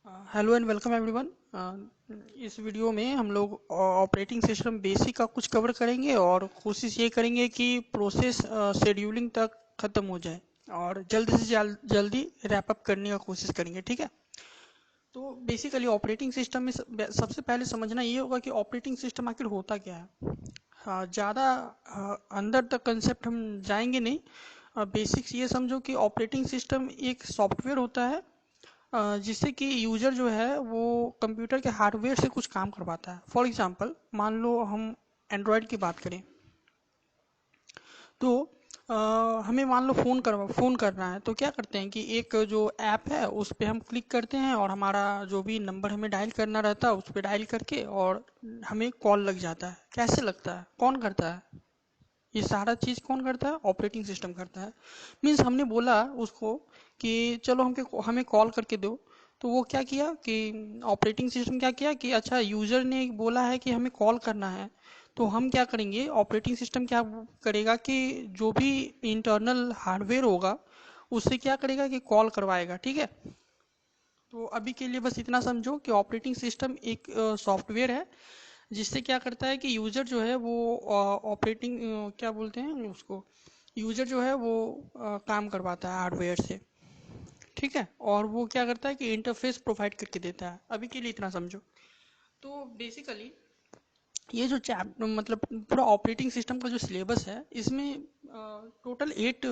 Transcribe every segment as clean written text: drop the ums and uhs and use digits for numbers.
Hello and welcome everyone. इस video में हम लोग ऑपरेटिंग सिस्टम बेसिक का कुछ कवर करेंगे और कोशिश ये करेंगे कि प्रोसेस शेड्यूलिंग तक ख़त्म हो जाए और जल्दी से जल्दी रैप अप करने का कोशिश करेंगे। ठीक है, तो बेसिकली ऑपरेटिंग सिस्टम में सबसे पहले समझना ये होगा कि ऑपरेटिंग सिस्टम आखिर होता क्या है। हाँ, ज़्यादा अंदर तक कंसेप्ट हम जाएंगे नहीं। बेसिक्स ये समझो कि ऑपरेटिंग सिस्टम एक सॉफ्टवेयर होता है जिससे कि यूजर जो है वो कंप्यूटर के हार्डवेयर से कुछ काम करवाता है। फॉर एग्जांपल मान लो हम एंड्रॉयड की बात करें तो हमें मान लो फ़ोन करना है तो क्या करते हैं कि एक जो ऐप है उस पर हम क्लिक करते हैं और हमारा जो भी नंबर हमें डायल करना रहता है उस पर डायल करके और हमें कॉल लग जाता है। कैसे लगता है, कौन करता है? ये सारा चीज़ कौन करता है? ऑपरेटिंग सिस्टम करता है। मीन्स हमने बोला उसको कि चलो हमें कॉल करके दो, तो वो क्या किया कि ऑपरेटिंग सिस्टम क्या किया कि अच्छा यूज़र ने बोला है कि हमें कॉल करना है, तो हम क्या करेंगे, ऑपरेटिंग सिस्टम क्या करेगा कि जो भी इंटरनल हार्डवेयर होगा उससे क्या करेगा कि कॉल करवाएगा। ठीक है, तो अभी के लिए बस इतना समझो कि ऑपरेटिंग सिस्टम एक सॉफ्टवेयर है जिससे क्या करता है कि यूज़र जो है वो ऑपरेटिंग क्या बोलते हैं उसको, यूज़र जो है वो काम करवाता है हार्डवेयर से। ठीक है, और वो क्या करता है कि इंटरफेस प्रोवाइड करके देता है। अभी के लिए इतना समझो। तो बेसिकली ये जो चैप मतलब पूरा ऑपरेटिंग सिस्टम का जो सिलेबस है इसमें टोटल 8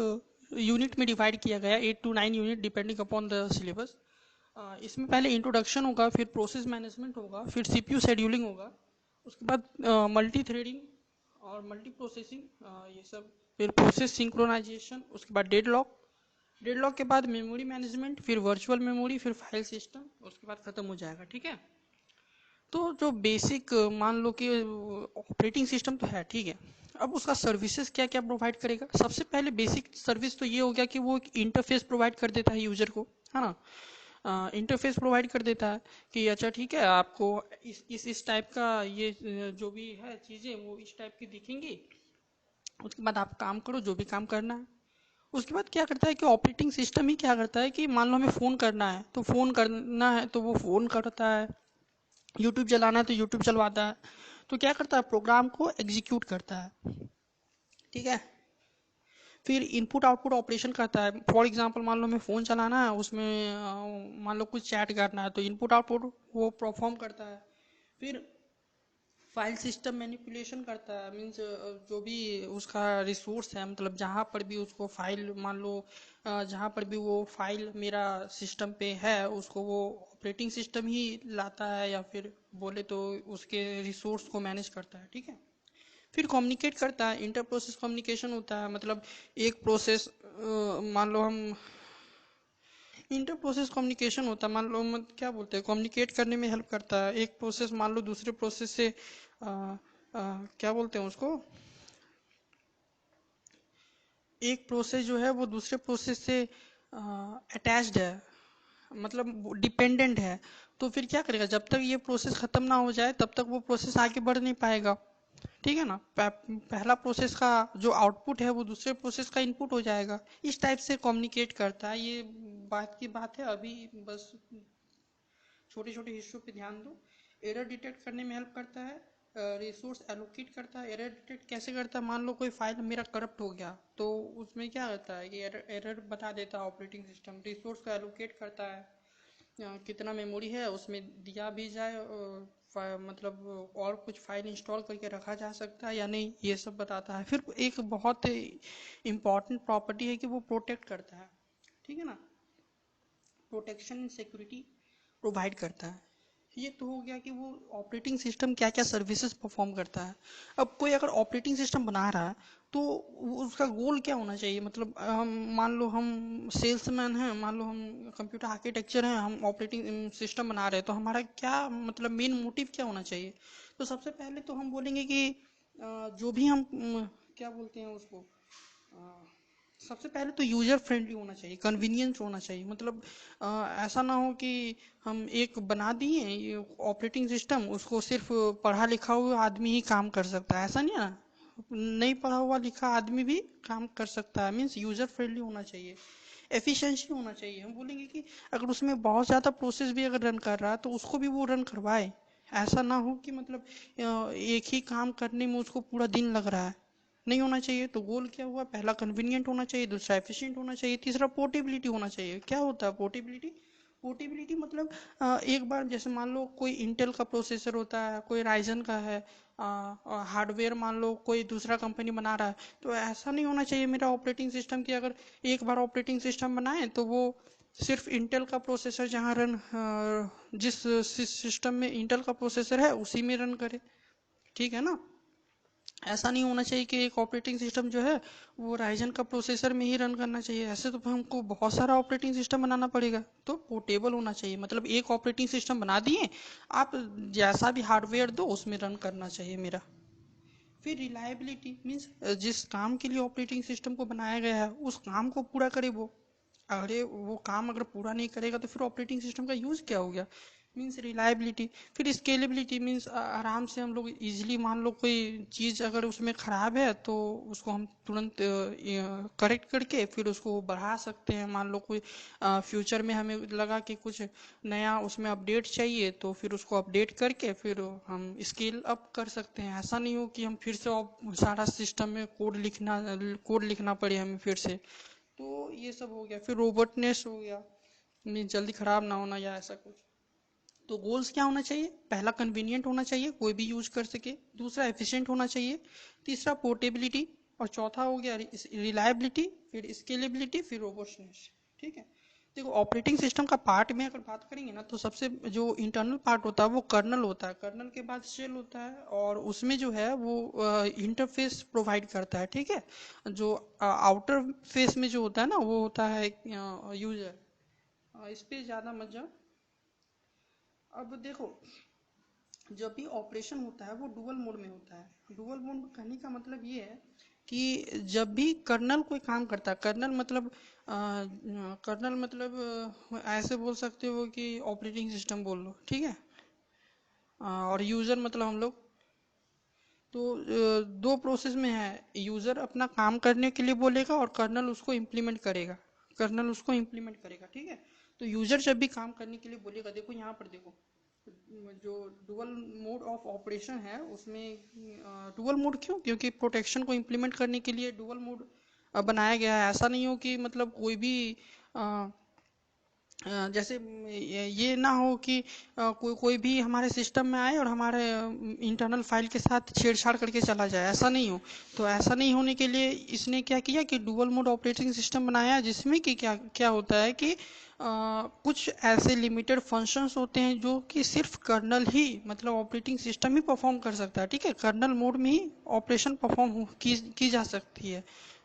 यूनिट में डिवाइड किया गया है, 8 to 9 unit depending upon the syllabus. इसमें पहले इंट्रोडक्शन होगा, फिर प्रोसेस मैनेजमेंट होगा, फिर सीपीयू शेड्यूलिंग होगा, उसके बाद मल्टी थ्रेडिंग और मल्टी प्रोसेसिंग ये सब, फिर प्रोसेस सिंक्रोनाइजेशन, उसके बाद डेडलॉक के बाद मेमोरी मैनेजमेंट, फिर वर्चुअल मेमोरी, फिर फाइल सिस्टम, उसके बाद खत्म हो जाएगा। ठीक है, तो जो बेसिक मान लो कि ऑपरेटिंग सिस्टम तो है, ठीक है। अब उसका सर्विसेज क्या क्या प्रोवाइड करेगा? सबसे पहले बेसिक सर्विस तो ये हो गया कि वो एक इंटरफेस प्रोवाइड कर देता है यूजर को, है ना। इंटरफेस प्रोवाइड कर देता है कि अच्छा ठीक है, आपको इस टाइप का ये जो भी है चीज़ें वो इस टाइप की दिखेंगी। उसके बाद आप काम करो जो भी काम करना है। उसके बाद क्या करता है कि ऑपरेटिंग सिस्टम ही क्या करता है कि मान लो हमें फ़ोन करना है तो फ़ोन करना है तो वो फ़ोन करता है, यूट्यूब चलाना है तो यूट्यूब चलवाता है। तो क्या करता है, प्रोग्राम को एग्जीक्यूट करता है। ठीक है, फिर इनपुट आउटपुट ऑपरेशन करता है। फॉर एग्जांपल मान लो हमें फ़ोन चलाना है, उसमें मान लो कुछ चैट करना है तो इनपुट आउटपुट वो परफॉर्म करता है। फिर फाइल सिस्टम मैनिपुलेशन करता है, मीन्स जो भी उसका रिसोर्स है, मतलब जहाँ पर भी उसको फाइल मान लो जहाँ पर भी वो फाइल मेरा सिस्टम पे है उसको वो ऑपरेटिंग सिस्टम ही लाता है, या फिर बोले तो उसके रिसोर्स को मैनेज करता है। ठीक है, फिर कम्युनिकेट करता है, इंटर प्रोसेस कम्युनिकेशन होता है। मतलब एक प्रोसेस मान लो हम इंटर प्रोसेस कम्युनिकेशन होता है, मान लो क्या बोलते हैं, कम्युनिकेट करने में हेल्प करता है। एक प्रोसेस मान लो दूसरे प्रोसेस से क्या बोलते हैं उसको, एक प्रोसेस जो है वो दूसरे प्रोसेस से अटैच्ड है, मतलब डिपेंडेंट है। तो फिर क्या करेगा, जब तक ये प्रोसेस खत्म ना हो जाए तब तक वो प्रोसेस आगे बढ़ नहीं पाएगा। ठीक है ना, पहला प्रोसेस का जो आउटपुट है वो दूसरे प्रोसेस का इनपुट हो जाएगा। इस टाइप से कम्युनिकेट करता है। ये बात की बात है, अभी बस छोटे छोटे हिस्सों पे ध्यान दो। एरर डिटेक्ट करने में हेल्प करता है, रिसोर्स एलोकेट करता है। एरर डिटेक्ट कैसे करता है, मान लो कोई फाइल मेरा करप्ट हो गया तो उसमें क्या होता है कि एरर बता देता है ऑपरेटिंग सिस्टम। रिसोर्स को एलोकेट करता है, कितना मेमोरी है उसमें दिया भी जाए, मतलब और कुछ फाइल इंस्टॉल करके रखा जा सकता है या नहीं, ये सब बताता है। फिर एक बहुत इम्पॉर्टेंट प्रॉपर्टी है कि वो प्रोटेक्ट करता है। ठीक है ना, प्रोटेक्शन एंड सिक्योरिटी प्रोवाइड करता है। ये तो हो गया कि वो ऑपरेटिंग सिस्टम क्या क्या सर्विसेज परफॉर्म करता है। अब कोई अगर ऑपरेटिंग सिस्टम बना रहा है तो उसका गोल क्या होना चाहिए, मतलब हम मान लो हम सेल्समैन हैं, मान लो हम कंप्यूटर आर्किटेक्चर हैं, हम ऑपरेटिंग सिस्टम बना रहे हैं तो हमारा क्या मतलब मेन मोटिव क्या होना चाहिए। तो सबसे पहले तो हम बोलेंगे कि जो भी हम क्या बोलते हैं उसको, सबसे पहले तो यूजर फ्रेंडली होना चाहिए, कन्वीनियंस होना चाहिए। मतलब ऐसा ना हो कि हम एक बना दिए ये ऑपरेटिंग सिस्टम, उसको सिर्फ पढ़ा लिखा हुआ आदमी ही काम कर सकता है, ऐसा नहीं है ना। नहीं पढ़ा हुआ लिखा आदमी भी काम कर सकता है, मीन्स यूजर फ्रेंडली होना चाहिए। एफिशिएंसी होना चाहिए। हम बोलेंगे कि अगर उसमें बहुत ज़्यादा प्रोसेस भी अगर रन कर रहा है तो उसको भी वो रन करवाए। ऐसा ना हो कि मतलब एक ही काम करने में उसको पूरा दिन लग रहा है, नहीं होना चाहिए। तो गोल क्या हुआ, पहला कन्वीनियंट होना चाहिए, दूसरा एफिशिएंट होना चाहिए, तीसरा पोर्टेबिलिटी होना चाहिए। क्या होता है पोर्टेबिलिटी? पोर्टेबिलिटी मतलब एक बार जैसे मान लो कोई इंटेल का प्रोसेसर होता है, कोई राइजन का है, हार्डवेयर मान लो कोई दूसरा कंपनी बना रहा है, तो ऐसा नहीं होना चाहिए मेरा ऑपरेटिंग सिस्टम की अगर एक बार ऑपरेटिंग सिस्टम बनाए तो वो सिर्फ इंटेल का प्रोसेसर जहाँ रन जिस सिस्टम में इंटेल का प्रोसेसर है उसी में रन करे, ठीक है ना। ऐसा नहीं होना चाहिए कि एक ऑपरेटिंग सिस्टम जो है वो राइजन का प्रोसेसर में ही रन करना चाहिए। ऐसे तो हमको बहुत सारा ऑपरेटिंग सिस्टम बनाना पड़ेगा। तो पोर्टेबल होना चाहिए, मतलब एक ऑपरेटिंग सिस्टम बना दिए आप, जैसा भी हार्डवेयर दो उसमें रन करना चाहिए मेरा। फिर रिलायबिलिटी मीन्स जिस काम के लिए ऑपरेटिंग सिस्टम को बनाया गया है उस काम को पूरा करे वो। अरे वो काम अगर पूरा नहीं करेगा तो फिर ऑपरेटिंग सिस्टम का यूज़ क्या हो गया। Means reliability. फिर स्केलेबिलिटी मीन्स आराम से हम लोग इजीली, मान लो कोई चीज़ अगर उसमें ख़राब है तो उसको हम तुरंत करेक्ट करके फिर उसको बढ़ा सकते हैं। मान लो कोई फ्यूचर में हमें लगा कि कुछ नया उसमें अपडेट चाहिए तो फिर उसको अपडेट करके फिर हम स्केल अप कर सकते हैं। ऐसा नहीं हो कि हम फिर से सारा सिस्टम में कोड लिखना पड़े हमें फिर से। तो ये सब हो गया। फिर रोबोटनेस हो गया, मीन्स जल्दी खराब ना होना या ऐसा कुछ। तो गोल्स क्या होना चाहिए, पहला कन्वीनियंट होना चाहिए, कोई भी यूज कर सके, दूसरा एफिशिएंट होना चाहिए, तीसरा पोर्टेबिलिटी, और चौथा हो गया रिलायबिलिटी, फिर स्केलेबिलिटी, फिर रोबस्टनेस। ठीक है। देखो ऑपरेटिंग सिस्टम का पार्ट में अगर बात करेंगे ना तो सबसे जो इंटरनल पार्ट होता है वो कर्नल होता है, कर्नल के बाद शेल होता है, और उसमें जो है वो इंटरफेस प्रोवाइड करता है। ठीक है। जो आउटर फेस में जो होता है ना वो होता है यूजर। इस पे ज़्यादा मत जाओ। अब देखो जब भी ऑपरेशन होता है वो डुअल मोड में होता है। डुअल मोड में कहने का मतलब ये है कि जब भी कर्नल कोई काम करता है, कर्नल मतलब ऐसे बोल सकते हो कि ऑपरेटिंग सिस्टम बोल लो, ठीक है। और यूज़र मतलब हम लोग। तो दो प्रोसेस में है, यूज़र अपना काम करने के लिए बोलेगा और कर्नल उसको इम्प्लीमेंट करेगा, कर्नल उसको इम्प्लीमेंट करेगा। ठीक है। तो यूज़र जब भी काम करने के लिए बोलेगा, देखो यहाँ पर देखो जो डुअल मोड ऑफ ऑपरेशन है उसमें डुअल मोड क्यों, क्योंकि प्रोटेक्शन को इम्प्लीमेंट करने के लिए डुअल मोड बनाया गया है। ऐसा नहीं हो कि मतलब कोई भी अ, जैसे ये ना हो कि कोई भी हमारे सिस्टम में आए और हमारे इंटरनल फाइल के साथ छेड़छाड़ करके चला जाए, ऐसा नहीं हो। तो ऐसा नहीं होने के लिए इसने क्या किया कि डुअल मोड ऑपरेटिंग सिस्टम बनाया, जिसमें कि क्या क्या होता है कि कुछ ऐसे लिमिटेड फंक्शंस होते हैं जो कि सिर्फ कर्नल ही, मतलब ऑपरेटिंग सिस्टम ही परफॉर्म कर सकता है। ठीक है। कर्नल मोड में ही ऑपरेशन परफॉर्म की जा सकती है।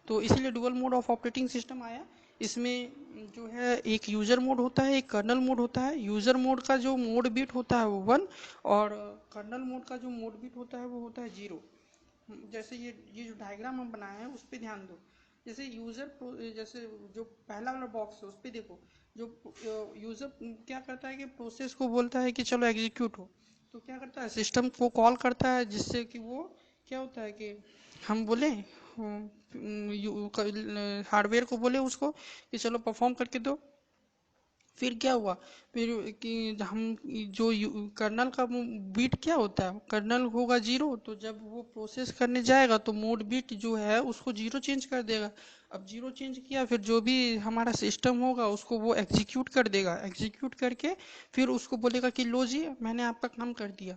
तो इसीलिए dual mode of operating system आया। इसमें जो है एक यूजर मोड होता है, एक कर्नल मोड होता है। यूजर मोड का जो मोड बिट होता है वो 1, और कर्नल मोड का जो मोड बिट होता है वो होता है 0। जैसे ये जो डायग्राम हम बनाए हैं उस पर ध्यान दो। जैसे जैसे जो पहला वाला बॉक्स है उस पर देखो, जो यूजर क्या करता है कि प्रोसेस को बोलता है कि चलो एग्जीक्यूट हो, तो क्या करता है सिस्टम को कॉल करता है, जिससे कि वो क्या होता है कि हम बोले हार्डवेयर को बोले उसको कि चलो परफॉर्म करके दो। फिर क्या हुआ, फिर कि हम जो कर्नल का बीट क्या होता है, कर्नल होगा 0, तो जब वो प्रोसेस करने जाएगा तो मोड बीट जो है उसको 0 चेंज कर देगा। अब 0 चेंज किया फिर जो भी हमारा सिस्टम होगा उसको वो एग्जीक्यूट कर देगा, एग्जीक्यूट करके फिर उसको बोलेगा कि लो जी मैंने आपका काम कर दिया।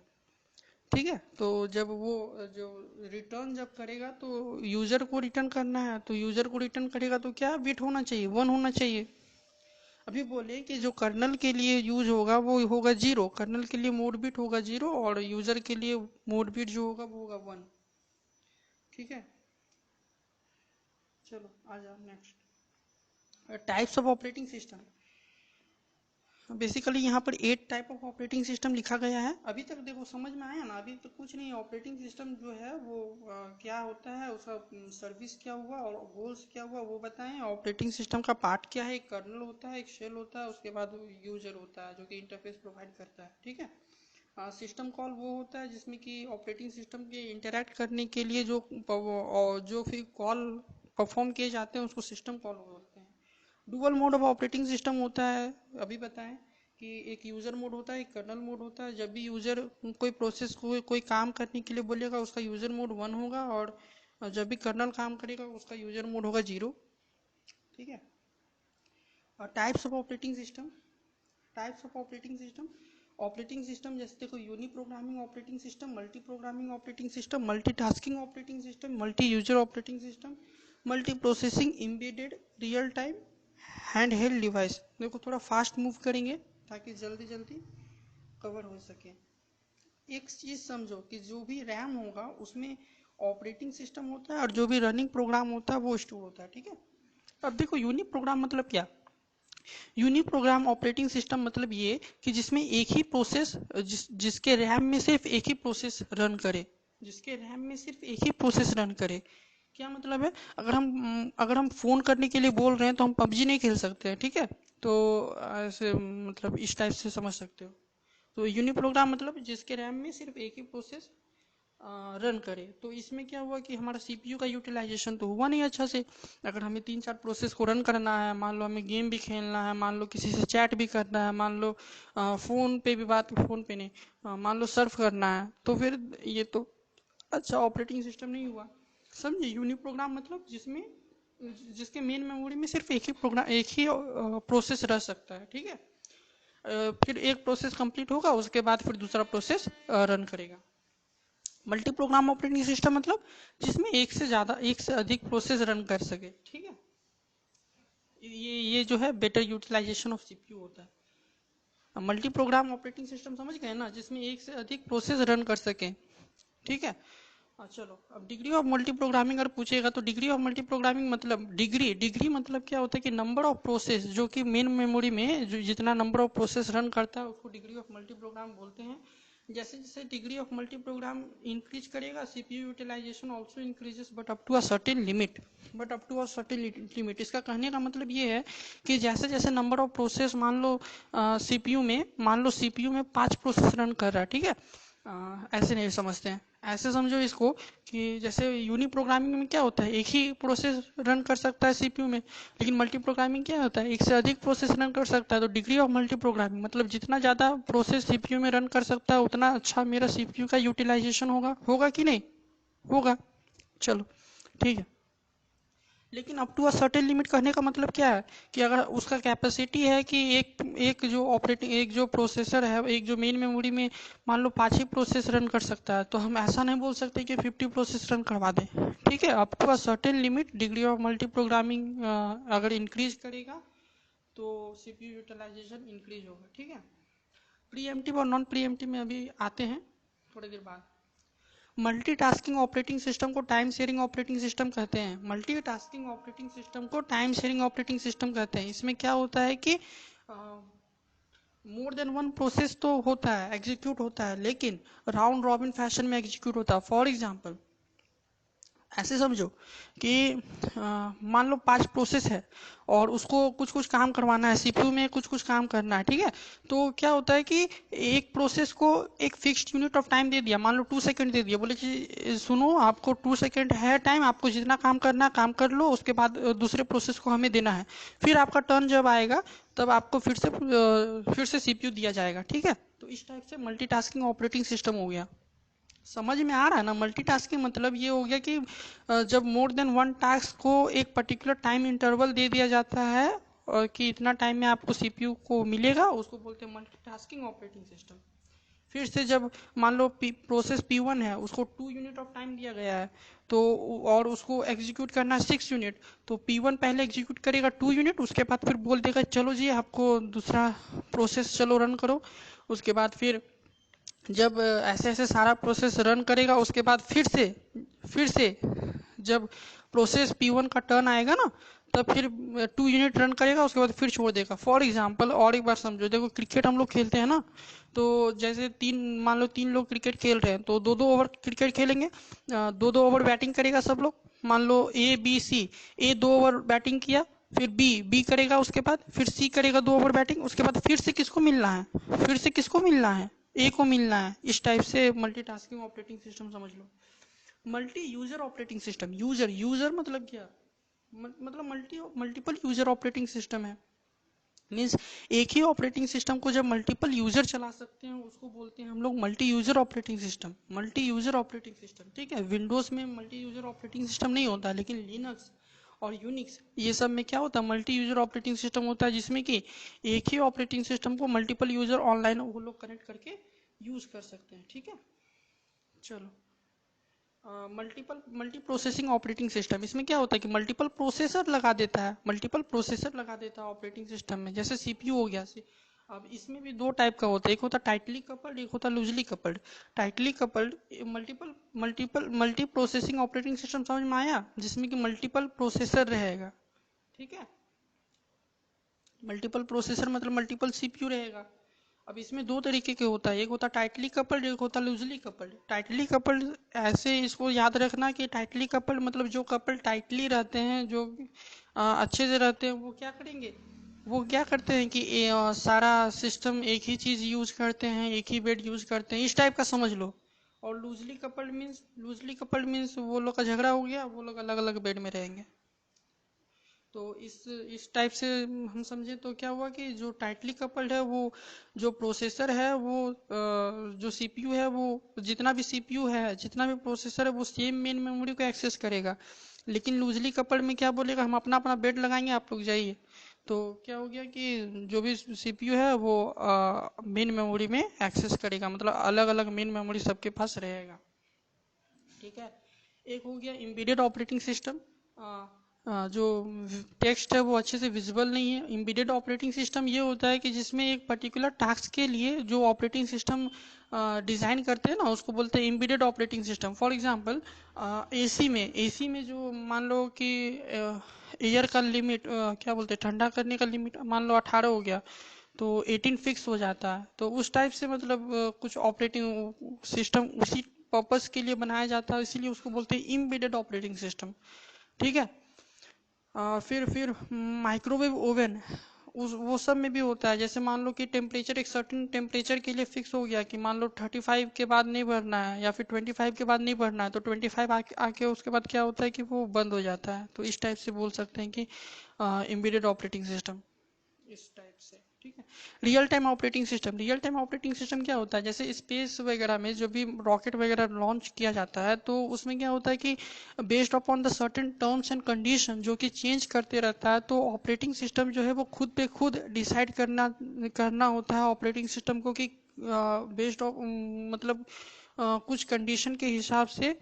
ठीक है। तो जब वो जो रिटर्न जब करेगा तो यूजर को रिटर्न करना है, तो यूजर को रिटर्न करेगा तो क्या बिट होना चाहिए, 1 होना चाहिए। अभी बोले कि जो कर्नल के लिए यूज होगा वो होगा 0, कर्नल के लिए मोड बिट होगा 0, और यूजर के लिए मोड बिट जो होगा वो होगा 1। ठीक है। चलो आ जाओ next, types of operating system. Basically यहाँ पर 8 टाइप ऑफ ऑपरेटिंग सिस्टम लिखा गया है। अभी तक देखो समझ में आया ना, अभी तो कुछ नहीं। ऑपरेटिंग सिस्टम जो है वो क्या होता है, उसका सर्विस क्या हुआ और गोल्स क्या हुआ वो बताएं। ऑपरेटिंग सिस्टम का पार्ट क्या है, एक कर्नल होता है, एक शेल होता है, उसके बाद यूजर होता है जो कि इंटरफेस प्रोवाइड करता है। ठीक है। सिस्टम कॉल वो होता है जिसमें कि ऑपरेटिंग सिस्टम के इंटरैक्ट करने के लिए जो फिर कॉल परफॉर्म किए जाते हैं उसको सिस्टम कॉल बोलते हैं। Dual mode of operating system होता है, अभी बताएं कि एक यूज़र मोड होता है, एक कर्नल मोड होता है। जब भी यूज़र कोई प्रोसेस को कोई काम करने के लिए बोलेगा उसका यूज़र मोड 1 होगा, और जब भी कर्नल काम करेगा उसका यूज़र मोड होगा 0। ठीक है। और types of operating system, types of operating system जैसे देखो, uni programming operating system, multi programming operating system, multitasking operating system, multi user operating system, multi processing, embedded, real time, hand held device. देखो थोड़ा fast move करेंगे ताकि जल्दी जल्दी cover हो सके। एक चीज समझो कि जो भी रैम होगा उसमें ऑपरेटिंग सिस्टम होता है, और जो भी रनिंग प्रोग्राम होता है वो स्टोर होता है। ठीक है। अब देखो यूनि प्रोग्राम मतलब क्या। यूनि प्रोग्राम ऑपरेटिंग सिस्टम मतलब ये कि जिसमें एक ही प्रोसेस, जिसके रैम में सिर्फ एक ही प्रोसेस रन करे, जिसके रैम में सिर्फ एक ही प्रोसेस रन करे। क्या मतलब है, अगर हम फोन करने के लिए बोल रहे हैं तो हम पबजी नहीं खेल सकते हैं। ठीक है। तो ऐसे मतलब इस टाइप से समझ सकते हो। तो यूनि प्रोग्राम मतलब जिसके रैम में सिर्फ एक ही प्रोसेस रन करे। तो इसमें क्या हुआ कि हमारा सीपीयू का यूटिलाइजेशन तो हुआ नहीं अच्छा से। अगर हमें 3-4 प्रोसेस को रन करना है, मान लो हमें गेम भी खेलना है, मान लो किसी से चैट भी करना है, मान लो फोन पे भी बात, फोन पे नहीं, मान लो सर्फ करना है, तो फिर ये तो अच्छा ऑपरेटिंग सिस्टम नहीं हुआ। समझे। यूनि प्रोग्राम मतलब जिसके मेन मेमोरी में सिर्फ एक ही प्रोसेस रह सकता है। ठीक है। फिर एक प्रोसेस कंप्लीट होगा, उसके बाद फिर दूसरा प्रोसेस रन करेगा। मल्टी प्रोग्राम ऑपरेटिंग सिस्टम मतलब जिसमें एक से अधिक प्रोसेस रन कर सके। ठीक है। ये जो है बेटर यूटिलाइजेशन ऑफ सीपीयू होता है। मल्टी प्रोग्राम ऑपरेटिंग सिस्टम समझ गए ना, जिसमें एक से अधिक प्रोसेस रन कर सके। ठीक है। चलो अब डिग्री ऑफ मल्टी प्रोग्रामिंग अगर पूछेगा तो डिग्री ऑफ मल्टी प्रोग्रामिंग मतलब डिग्री मतलब क्या होता है कि नंबर ऑफ प्रोसेस जो कि मेन मेमोरी में जो जितना नंबर ऑफ प्रोसेस रन करता है उसको डिग्री ऑफ मल्टी प्रोग्राम बोलते हैं। जैसे जैसे degree of multi program increase करेगा, CPU utilization also increases but up to a certain limit. इसका कहने का मतलब ये है कि जैसे जैसे नंबर ऑफ प्रोसेस, मान लो सीपीयू में 5 प्रोसेस रन कर रहा है। ठीक है। ऐसे नहीं समझते हैं, ऐसे समझो इसको कि जैसे यूनि प्रोग्रामिंग में क्या होता है, एक ही प्रोसेस रन कर सकता है सीपीयू में, लेकिन मल्टी प्रोग्रामिंग क्या होता है, एक से अधिक प्रोसेस रन कर सकता है। तो डिग्री ऑफ मल्टी प्रोग्रामिंग मतलब जितना ज़्यादा प्रोसेस सीपीयू में रन कर सकता है उतना अच्छा मेरा सीपीयू का यूटिलाइजेशन होगा कि नहीं होगा। चलो ठीक है। लेकिन up to a certain limit कहने का मतलब क्या है कि अगर उसका कैपेसिटी है कि एक जो प्रोसेसर है, एक जो मेन मेमोरी में मान लो 5 ही प्रोसेस रन कर सकता है, तो हम ऐसा नहीं बोल सकते कि 50 प्रोसेस रन करवा दें। ठीक है। Up to a certain limit degree of multi programming अगर इंक्रीज करेगा तो सीपीयू यूटिलाइजेशन इंक्रीज होगा। ठीक है। प्रीएम्प्टिव और नॉन प्रीएम्प्टिव में अभी आते हैं थोड़ी देर बाद। मल्टीटास्किंग ऑपरेटिंग सिस्टम को टाइम शेयरिंग ऑपरेटिंग सिस्टम कहते हैं। मल्टीटास्किंग ऑपरेटिंग सिस्टम को टाइम शेयरिंग ऑपरेटिंग सिस्टम कहते हैं। इसमें क्या होता है कि मोर देन वन प्रोसेस तो होता है, एग्जीक्यूट होता है, लेकिन राउंड रॉबिन फैशन में एग्जीक्यूट होता है। फॉर एग्जांपल ऐसे समझो कि मान लो 5 प्रोसेस है और उसको कुछ कुछ काम करवाना है, सीपीयू में कुछ कुछ काम करना है। ठीक है। तो क्या होता है कि एक प्रोसेस को एक फिक्स्ड यूनिट ऑफ टाइम दे दिया, मान लो 2 सेकंड दे दिया, बोले कि सुनो आपको 2 सेकंड है टाइम, आपको जितना काम करना है काम कर लो, उसके बाद दूसरे प्रोसेस को हमें देना है। फिर आपका टर्न जब आएगा तब आपको फिर से सीपीयू दिया जाएगा। ठीक है। तो इस टाइप से मल्टीटास्किंग ऑपरेटिंग सिस्टम हो गया। समझ में आ रहा है ना। मल्टीटास्किंग मतलब ये हो गया कि जब मोर देन वन टास्क को एक पर्टिकुलर टाइम इंटरवल दे दिया जाता है और कि इतना टाइम में आपको सीपीयू को मिलेगा, उसको बोलते हैं मल्टीटास्किंग ऑपरेटिंग सिस्टम। फिर से जब मान लो प्रोसेस P1 है, उसको 2 यूनिट ऑफ टाइम दिया गया है, तो और उसको एग्जीक्यूट करना है 6 यूनिट, तो P1 पहले एग्जीक्यूट करेगा 2 यूनिट, उसके बाद फिर बोल देगा चलो जी आपको दूसरा प्रोसेस चलो रन करो। उसके बाद फिर जब ऐसे ऐसे सारा प्रोसेस रन करेगा, उसके बाद फिर से जब प्रोसेस P1 का टर्न आएगा ना, तब फिर 2 यूनिट रन करेगा, उसके बाद फिर छोड़ देगा। फॉर एग्जांपल और एक बार समझो, देखो क्रिकेट हम लोग खेलते हैं ना, तो जैसे मान लो 3 लोग क्रिकेट खेल रहे हैं तो 2-2 ओवर क्रिकेट खेलेंगे, 2-2 ओवर बैटिंग करेगा सब लोग। मान लो A B C, A 2 over batting किया, फिर बी करेगा, उसके बाद फिर सी करेगा 2 ओवर बैटिंग, उसके बाद फिर से किसको मिलना है, ए को मिलना है। इस टाइप से मल्टीटास्किंग ऑपरेटिंग सिस्टम समझ लो। Multi user operating system, user मतलब क्या, मतलब मल्टीपल यूजर ऑपरेटिंग सिस्टम है। मीन्स एक ही ऑपरेटिंग सिस्टम को जब मल्टीपल यूजर चला सकते हैं उसको बोलते हैं हम लोग multi user operating system. Multi user operating system, ठीक है। विंडोज में मल्टी यूजर ऑपरेटिंग सिस्टम नहीं होता, लेकिन लिनक्स और यूनिक्स ये सब में क्या होता है, मल्टी यूजर ऑपरेटिंग सिस्टम होता है, जिसमें कि एक ही ऑपरेटिंग सिस्टम को मल्टीपल यूजर ऑनलाइन वो लोग कनेक्ट करके यूज कर सकते हैं, ठीक है। चलो, मल्टी प्रोसेसिंग ऑपरेटिंग सिस्टम, इसमें क्या होता है कि मल्टीपल प्रोसेसर लगा देता है, मल्टीपल प्रोसेसर लगा देता है ऑपरेटिंग सिस्टम में। जैसे सीपीयू हो गया। अब इसमें भी दो टाइप का होता है, एक होता है टाइटली कपल्ड, एक होता है loosely coupled. Tightly coupled multiple multiple multi processing operating system समझ में आया, जिसमें कि मल्टीपल प्रोसेसर रहेगा, ठीक है। मल्टीपल प्रोसेसर मतलब मल्टीपल सीपीयू रहेगा। अब इसमें दो तरीके के होता है, एक होता है टाइटली कपल्ड, एक होता है लूजली कपल्ड। टाइटली कपल्ड ऐसे इसको याद रखना कि टाइटली कपल्ड मतलब जो कपल टाइटली रहते हैं, जो अच्छे से रहते हैं, वो क्या करेंगे, वो क्या करते हैं कि सारा सिस्टम एक ही चीज यूज करते हैं, एक ही बेड यूज करते हैं, इस टाइप का समझ लो। और लूजली कपल्ड मीन्स वो लोग का झगड़ा हो गया, वो लोग अलग अलग बेड में रहेंगे। तो इस टाइप से हम समझे तो क्या हुआ कि जो टाइटली कपल्ड है वो जो प्रोसेसर है वो जो सीपीयू है वो जितना भी सीपीयू है, जितना भी प्रोसेसर है, वो सेम मेन मेमोरी को एक्सेस करेगा। लेकिन लूजली कपल्ड में क्या बोलेगा, हम अपना अपना बेड लगाएंगे, आप लोग जाइए। तो क्या हो गया कि जो भी सीपीयू है वो मेन मेमोरी में एक्सेस करेगा, मतलब अलग अलग मेन मेमोरी सबके पास रहेगा, ठीक है। एक हो गया एम्बेडेड ऑपरेटिंग सिस्टम। जो टेक्स्ट है वो अच्छे से विजिबल नहीं है। एम्बेडेड ऑपरेटिंग सिस्टम ये होता है कि जिसमें एक पर्टिकुलर टास्क के लिए जो ऑपरेटिंग सिस्टम डिजाइन करते हैं ना, उसको बोलते हैं embedded operating system. For example AC में जो मान लो कि एयर का लिमिट क्या बोलते हैं, ठंडा करने का लिमिट मान लो 18 हो गया, तो 18 फिक्स हो जाता है। तो उस टाइप से मतलब कुछ ऑपरेटिंग सिस्टम उसी पर्पस के लिए बनाया जाता है, इसीलिए उसको बोलते हैं एम्बेडेड ऑपरेटिंग सिस्टम, ठीक है। फिर माइक्रोवेव ओवन उस वो सब में भी होता है। जैसे मान लो कि टेम्परेचर एक सर्टेन टेम्परेचर के लिए फिक्स हो गया कि मान लो 35 के बाद नहीं भरना है, या फिर 25 के बाद नहीं भरना है, तो 25 आके उसके बाद क्या होता है कि वो बंद हो जाता है। तो इस टाइप से बोल सकते हैं कि एम्बेडेड ऑपरेटिंग सिस्टम, इस टाइप से, ठीक है। रियल टाइम ऑपरेटिंग सिस्टम क्या होता है, जैसे स्पेस वगैरह में जो भी रॉकेट वगैरह लॉन्च किया जाता है, तो उसमें क्या होता है कि based upon the certain terms and condition जो कि चेंज करते रहता है, तो ऑपरेटिंग सिस्टम जो है वो खुद पे खुद डिसाइड करना करना होता है ऑपरेटिंग सिस्टम को कि बेस्ड ऑफ मतलब कुछ कंडीशन के हिसाब से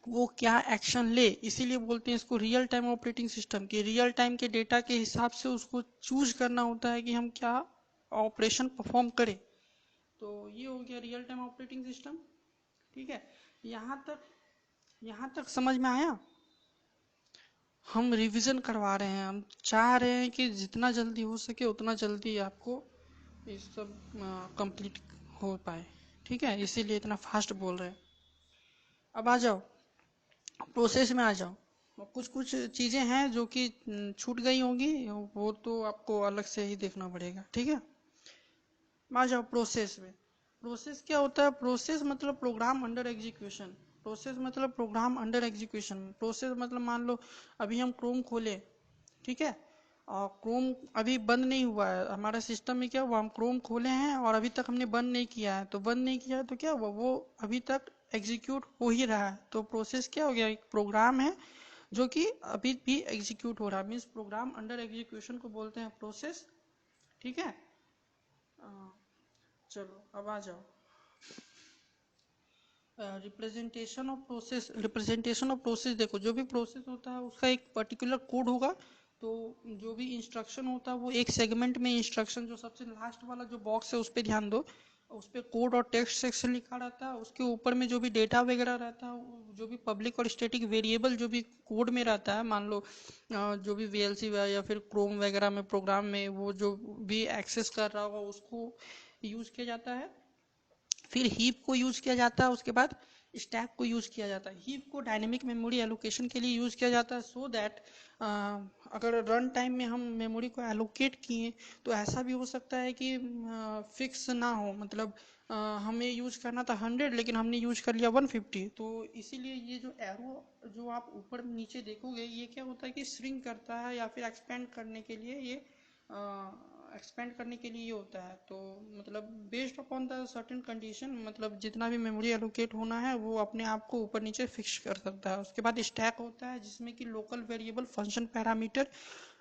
वो क्या एक्शन ले। इसीलिए बोलते हैं इसको रियल टाइम ऑपरेटिंग सिस्टम, की रियल टाइम के डेटा के हिसाब से उसको चूज करना होता है कि हम क्या ऑपरेशन परफॉर्म करें। तो ये हो गया रियल टाइम ऑपरेटिंग सिस्टम, ठीक है। यहाँ तक समझ में आया। हम रिवीजन करवा रहे हैं, हम चाह रहे हैं कि जितना जल्दी हो सके उतना जल्दी आपको ये सब कंप्लीट हो पाए, ठीक है, इसीलिए इतना फास्ट बोल रहे हैं। अब आ जाओ, प्रोसेस में आ जाओ। और कुछ कुछ चीजें हैं जो कि छूट गई होंगी, वो तो आपको अलग से ही देखना पड़ेगा, ठीक है। आ जाओ प्रोसेस में। प्रोसेस क्या होता है, प्रोसेस मतलब प्रोग्राम अंडर एग्जीक्यूशन। प्रोसेस मतलब प्रोग्राम अंडर एग्जीक्यूशन। प्रोसेस मतलब मान लो अभी हम क्रोम खोले, ठीक है, और क्रोम अभी बंद नहीं हुआ है हमारा सिस्टम में, क्या हुआ, हम क्रोम खोले हैं और अभी तक हमने बंद नहीं किया है, तो बंद नहीं किया है तो क्या हुआ, वो अभी तक एग्जीक्यूट हो ही रहा है। तो प्रोसेस क्या हो गया, एक प्रोग्राम है जो कि अभी भी एग्जीक्यूट हो रहा है, मीन्स प्रोग्राम अंडर एग्जीक्यूशन को बोलते हैं प्रोसेस, ठीक है। अ, चलो अब आ जाओ, रिप्रेजेंटेशन ऑफ प्रोसेस देखो, जो भी प्रोसेस होता है उसका एक पर्टिकुलर कोड होगा। तो जो भी इंस्ट्रक्शन होता है वो एक सेगमेंट में इंस्ट्रक्शन, जो सबसे लास्ट वाला जो बॉक्स है उस पर ध्यान दो, उस पर कोड और टेक्स्ट सेक्शन लिखा रहता है, उसके ऊपर में जो भी डेटा वगैरह रहता है, जो भी पब्लिक और स्टैटिक वेरिएबल जो भी कोड में रहता है, मान लो जो भी वीएलसी या फिर क्रोम वगैरह में प्रोग्राम में वो जो भी एक्सेस कर रहा होगा उसको यूज किया जाता है। फिर हीप को यूज किया जाता है उसके बाद, स्टैक को यूज़ किया जाता है। हीप को डायनेमिक मेमोरी एलोकेशन के लिए यूज़ किया जाता है, सो दैट अगर रन टाइम में हम मेमोरी को एलोकेट किए तो ऐसा भी हो सकता है कि फिक्स ना हो, मतलब हमें यूज करना था 100 लेकिन हमने यूज कर लिया 150। तो इसीलिए ये जो एरो जो आप ऊपर नीचे देखोगे, ये क्या होता है कि श्रिंक करता है या फिर एक्सपेंड करने के लिए ये होता है। तो मतलब based upon the certain condition, मतलब जितना भी मेमोरी एलोकेट होना है वो अपने आप को ऊपर नीचे फिक्स कर सकता है। उसके बाद स्टैक होता है जिसमें कि लोकल वेरिएबल, फंक्शन पैरामीटर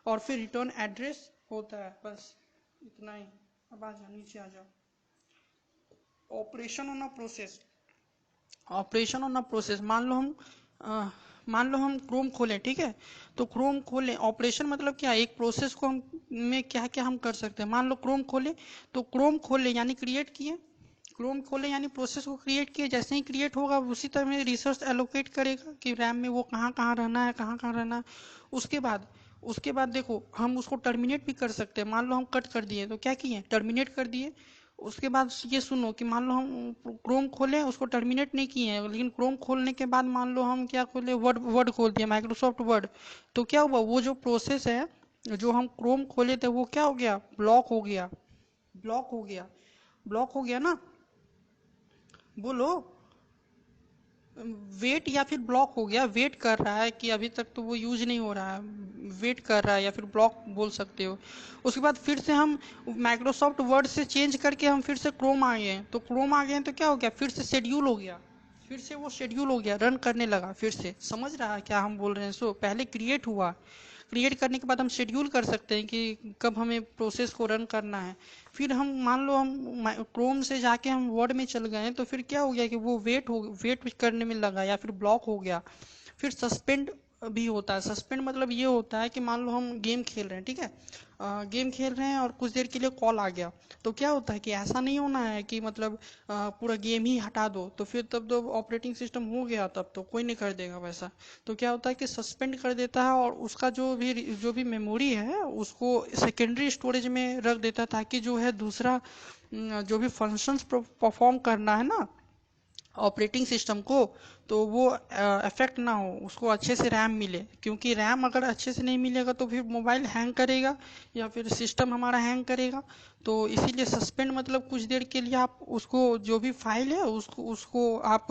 और फिर रिटर्न एड्रेस होता है। बस इतना ही। अब आ जाओ, नीचे आ जाओ। Operation on a process. Operation on a process, मान लो हम क्रोम खोलें, ठीक है। तो क्रोम खोलें, ऑपरेशन मतलब क्या, एक प्रोसेस को हम में क्या क्या हम कर सकते हैं। मान लो क्रोम खोले, तो क्रोम खोले यानी क्रिएट किए, क्रोम खोले यानी प्रोसेस को क्रिएट किए। जैसे ही क्रिएट होगा उसी तरह रिसोर्स एलोकेट करेगा कि रैम में वो कहाँ कहाँ रहना है, कहाँ कहाँ रहना है। उसके बाद देखो, हम उसको टर्मिनेट भी कर सकते हैं। मान लो हम कट कर दिए तो क्या किए, टर्मिनेट कर दिए। उसके बाद ये सुनो कि मान लो हम क्रोम खोले, उसको टर्मिनेट नहीं किए हैं, लेकिन क्रोम खोलने के बाद मान लो हम क्या खोले, वर्ड वर्ड खोल दिया, माइक्रोसॉफ्ट वर्ड। तो क्या हुआ, वो जो प्रोसेस है जो हम क्रोम खोले थे वो क्या हो गया, ब्लॉक हो गया। ब्लॉक हो गया, ब्लॉक हो गया ना। बोलो, वेट या फिर ब्लॉक हो गया, वेट कर रहा है कि अभी तक तो वो यूज नहीं हो रहा है, वेट कर रहा है, या फिर ब्लॉक बोल सकते हो। उसके बाद फिर से हम माइक्रोसॉफ्ट वर्ड से चेंज करके हम फिर से क्रोम आ गए, तो क्रोम आ गए तो क्या हो गया, फिर से शेड्यूल हो गया, फिर से वो शेड्यूल हो गया, रन करने लगा फिर से। समझ रहा है क्या हम बोल रहे हैं। सो पहले क्रिएट हुआ, क्रिएट करने के बाद हम शेड्यूल कर सकते हैं कि कब हमें प्रोसेस को रन करना है। फिर हम मान लो हम क्रोम से जाके हम वर्ड में चल गए, तो फिर क्या हो गया कि वो वेट करने में लगा या फिर ब्लॉक हो गया। फिर सस्पेंड भी होता है। सस्पेंड मतलब ये होता है कि मान लो हम गेम खेल रहे हैं, ठीक है, गेम खेल रहे हैं और कुछ देर के लिए कॉल आ गया। तो क्या होता है कि ऐसा नहीं होना है कि मतलब पूरा गेम ही हटा दो, तो फिर तब तो ऑपरेटिंग सिस्टम हो गया, तब तो कोई नहीं कर देगा वैसा। तो क्या होता है कि सस्पेंड कर देता है और उसका जो भी मेमोरी है उसको सेकेंडरी स्टोरेज में रख देता है, ताकि जो है दूसरा जो भी फंक्शंस परफॉर्म करना है ना ऑपरेटिंग सिस्टम को, तो वो अफेक्ट ना हो, उसको अच्छे से रैम मिले। क्योंकि रैम अगर अच्छे से नहीं मिलेगा तो फिर मोबाइल हैंग करेगा या फिर सिस्टम हमारा हैंग करेगा। तो इसीलिए सस्पेंड मतलब कुछ देर के लिए आप उसको, जो भी फाइल है उसको उसको आप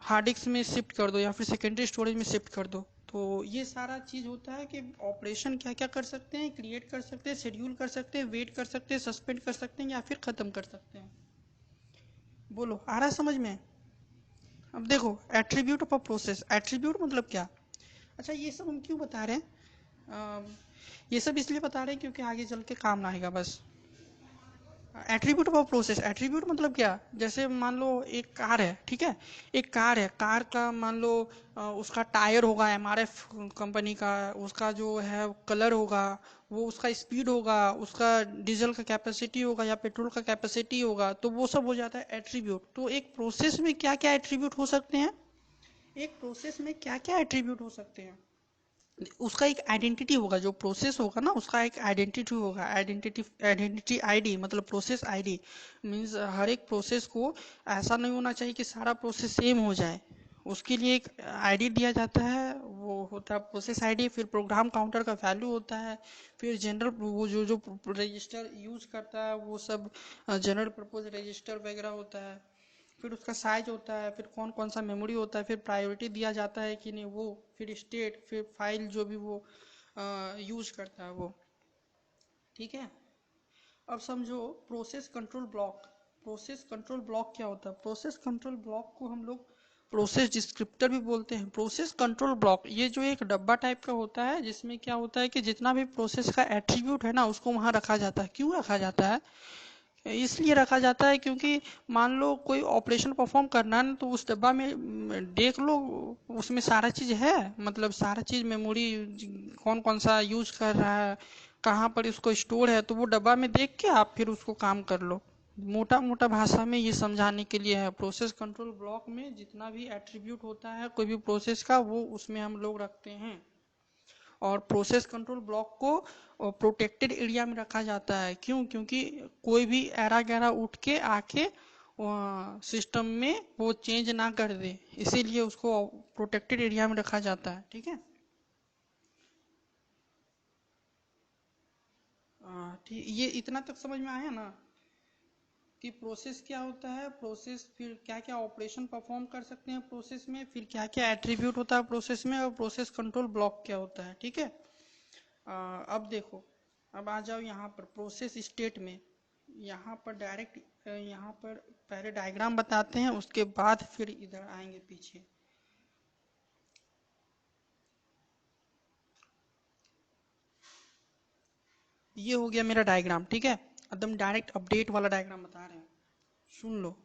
हार्ड डिस्क में शिफ्ट कर दो या फिर सेकेंडरी स्टोरेज में शिफ्ट कर दो। तो ये सारा चीज़ होता है कि ऑपरेशन क्या क्या कर सकते हैं, क्रिएट कर सकते हैं, शेड्यूल कर सकते हैं, वेट कर सकते हैं, सस्पेंड कर सकते हैं या फिर ख़त्म कर सकते हैं। बोलो, आ रहा है समझ में। अब देखो, attribute of a process. Attribute मतलब क्या। अच्छा, ये सब हम क्यों बता रहे हैं, ये सब इसलिए बता रहे हैं क्योंकि आगे चल के काम आएगा बस। एट्रीब्यूट ऑफ प्रोसेस, एट्रीब्यूट मतलब क्या, जैसे मान लो एक कार है, ठीक है, एक कार है, कार का मान लो उसका टायर होगा एमआरएफ कंपनी का, उसका जो है कलर होगा, वो उसका स्पीड होगा, उसका डीजल का कैपेसिटी होगा या पेट्रोल का कैपेसिटी होगा, तो वो सब हो जाता है एट्रीब्यूट। तो एक प्रोसेस में क्या क्या एट्रीब्यूट हो सकते हैं, एक प्रोसेस में क्या क्या एट्रीब्यूट हो सकते हैं, उसका एक आइडेंटिटी होगा, जो प्रोसेस होगा ना उसका एक आइडेंटिटी होगा। आइडेंटिटी आईडी मतलब प्रोसेस आईडी। मींस हर एक प्रोसेस को ऐसा नहीं होना चाहिए कि सारा प्रोसेस सेम हो जाए, उसके लिए एक आईडी दिया जाता है, वो होता है प्रोसेस आईडी। फिर प्रोग्राम काउंटर का वैल्यू होता है। फिर जनरल वो जो जो रजिस्टर यूज करता है वो सब जनरल पर्पज रजिस्टर वगैरह होता है। फिर उसका साइज होता है, फिर कौन कौन सा मेमोरी होता है, फिर प्रायोरिटी दिया जाता है कि नहीं वो, फिर स्टेट, फिर फाइल जो भी वो यूज करता है वो। ठीक है। अब समझो process control block. Process control block क्या होता है, प्रोसेस कंट्रोल ब्लॉक को हम लोग प्रोसेस डिस्क्रिप्टर भी बोलते हैं। प्रोसेस कंट्रोल ब्लॉक ये जो एक डब्बा टाइप का होता है, जिसमें क्या होता है कि जितना भी प्रोसेस का एट्रीब्यूट है ना उसको वहां रखा जाता है। क्यों रखा जाता है, इसलिए रखा जाता है क्योंकि मान लो कोई ऑपरेशन परफॉर्म करना है ना, तो उस डब्बा में देख लो, उसमें सारा चीज है, मतलब सारा चीज मेमोरी कौन कौन सा यूज कर रहा है, कहाँ पर इसको स्टोर है, तो वो डब्बा में देख के आप फिर उसको काम कर लो। मोटा मोटा भाषा में ये समझाने के लिए है। प्रोसेस कंट्रोल ब्लॉक में जितना भी एट्रीब्यूट होता है कोई भी प्रोसेस का, वो उसमें हम लोग रखते हैं। और प्रोसेस कंट्रोल ब्लॉक को प्रोटेक्टेड एरिया में रखा जाता है। क्यों, क्योंकि कोई भी एरा गैरा उठ के आके सिस्टम में वो चेंज ना कर दे, इसीलिए उसको प्रोटेक्टेड एरिया में रखा जाता है। ठीक है, ठीक, ये इतना तक समझ में आया ना कि प्रोसेस क्या होता है, प्रोसेस फिर क्या क्या ऑपरेशन परफॉर्म कर सकते हैं प्रोसेस में, फिर क्या क्या एट्रीब्यूट होता है प्रोसेस में, और प्रोसेस कंट्रोल ब्लॉक क्या होता है। ठीक है, अब देखो, अब आ जाओ यहाँ पर प्रोसेस स्टेट में। यहाँ पर डायरेक्ट यहाँ पर पहले डायग्राम बताते हैं, उसके बाद फिर इधर आएंगे पीछे। ये हो गया मेरा डायग्राम। ठीक है, एकदम डायरेक्ट अपडेट वाला डायग्राम बता रहे हैं, सुन लो।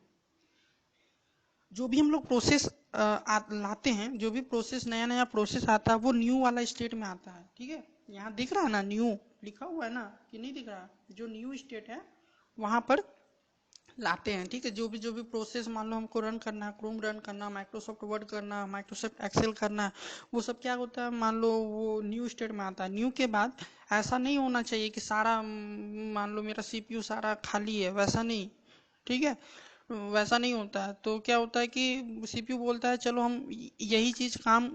जो भी हम लोग प्रोसेस लाते हैं, जो भी प्रोसेस नया नया प्रोसेस आता है वो न्यू वाला स्टेट में आता है। ठीक है, यहाँ दिख रहा है ना न्यू लिखा हुआ है ना, कि नहीं दिख रहा? जो न्यू स्टेट है वहां पर लाते हैं। ठीक है, जो भी प्रोसेस मान लो हमको रन करना है, क्रोम रन करना, माइक्रोसॉफ्ट वर्ड करना, माइक्रोसॉफ्ट एक्सेल करना है, वो सब क्या होता है, मान लो वो न्यू स्टेट में आता है। न्यू के बाद ऐसा नहीं होना चाहिए कि सारा मान लो मेरा सीपीयू सारा खाली है, वैसा नहीं। ठीक है, वैसा नहीं होता है। तो क्या होता है कि सीपीयू बोलता है चलो हम यही चीज काम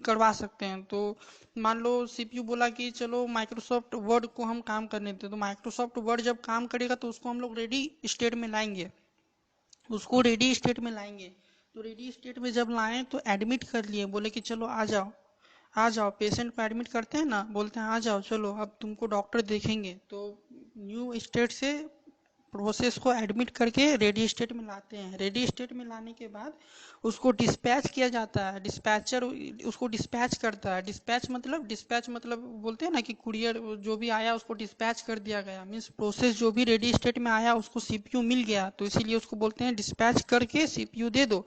करवा सकते हैं। तो मान लो सीपीयू बोला कि चलो माइक्रोसॉफ्ट वर्ड को हम काम करने देते, तो माइक्रोसॉफ्ट वर्ड जब काम करेगा तो उसको हम लोग रेडी स्टेट में लाएंगे, उसको रेडी स्टेट में लाएंगे। तो रेडी स्टेट में जब लाएं तो एडमिट कर लिए, बोले कि चलो आ जाओ, आ जाओ, पेशेंट को एडमिट करते हैं ना, बोलते हैं आ जाओ चलो अब तुमको डॉक्टर देखेंगे। तो न्यू स्टेट से प्रोसेस को एडमिट करके रेडी स्टेट में लाते हैं। रेडी स्टेट में लाने के बाद उसको डिस्पैच किया जाता है, डिस्पैचर उसको डिस्पैच करता है। डिस्पैच मतलब बोलते हैं ना कि कुरियर जो भी आया उसको डिस्पैच कर दिया गया, मीन्स प्रोसेस जो भी रेडी स्टेट में आया उसको सीपीयू मिल गया, तो इसीलिए उसको बोलते हैं डिस्पैच करके सीपीयू दे दो।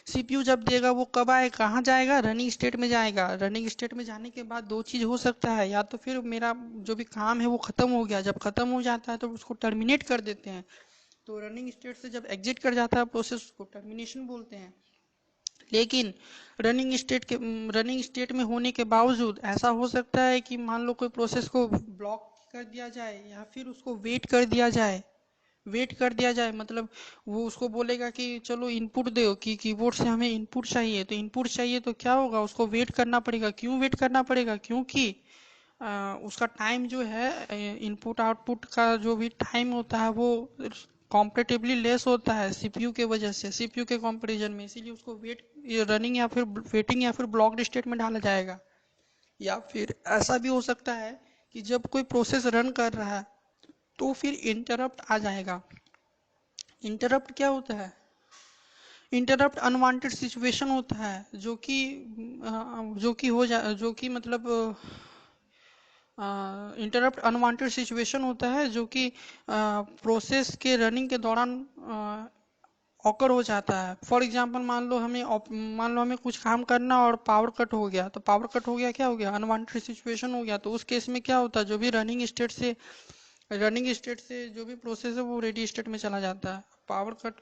सीपीयू जब देगा वो कब आए, कहाँ जाएगा, रनिंग स्टेट में जाएगा। रनिंग स्टेट में जाने के बाद दो चीज हो सकता है, या तो फिर मेरा जो भी काम है वो खत्म हो गया, जब खत्म हो जाता है तो उसको टर्मिनेट कर देते हैं। तो रनिंग स्टेट से जब एग्जिट कर जाता है प्रोसेस, उसको टर्मिनेशन बोलते हैं। लेकिन रनिंग स्टेट में होने के बावजूद ऐसा हो सकता है कि मान लो कोई प्रोसेस को ब्लॉक कर दिया जाए, या फिर उसको वेट कर दिया जाए। वेट कर दिया जाए मतलब वो उसको बोलेगा कि चलो इनपुट दो, कि कीबोर्ड से हमें इनपुट चाहिए, तो इनपुट चाहिए तो क्या होगा, उसको वेट करना पड़ेगा। क्यों वेट करना पड़ेगा? क्योंकि उसका टाइम जो है, इनपुट आउटपुट का जो भी टाइम होता है वो कॉम्पेरेटिवली लेस होता है सीपीयू के वजह से, सीपीयू के कंपैरिजन में, इसीलिए उसको वेट रनिंग या फिर वेटिंग या फिर ब्लॉक्ड स्टेट में डाला जाएगा। या फिर ऐसा भी हो सकता है कि जब कोई प्रोसेस रन कर रहा है तो फिर इंटरप्ट आ जाएगा। इंटरप्ट क्या होता है? इंटरप्ट अनवांटेड सिचुएशन होता है, जो कि मतलब इंटरप्ट अनवांटेड सिचुएशन होता है जो कि प्रोसेस के रनिंग के दौरान ऑकर हो जाता है। फॉर एग्जांपल मान लो हमें कुछ काम करना और पावर कट हो गया, तो पावर कट हो गया, क्या हो गया, अनवांटेड सिचुएशन हो गया। तो उस केस में क्या होता है, जो भी रनिंग स्टेट से जो भी प्रोसेस है वो रेडी स्टेट में चला जाता है। पावर कट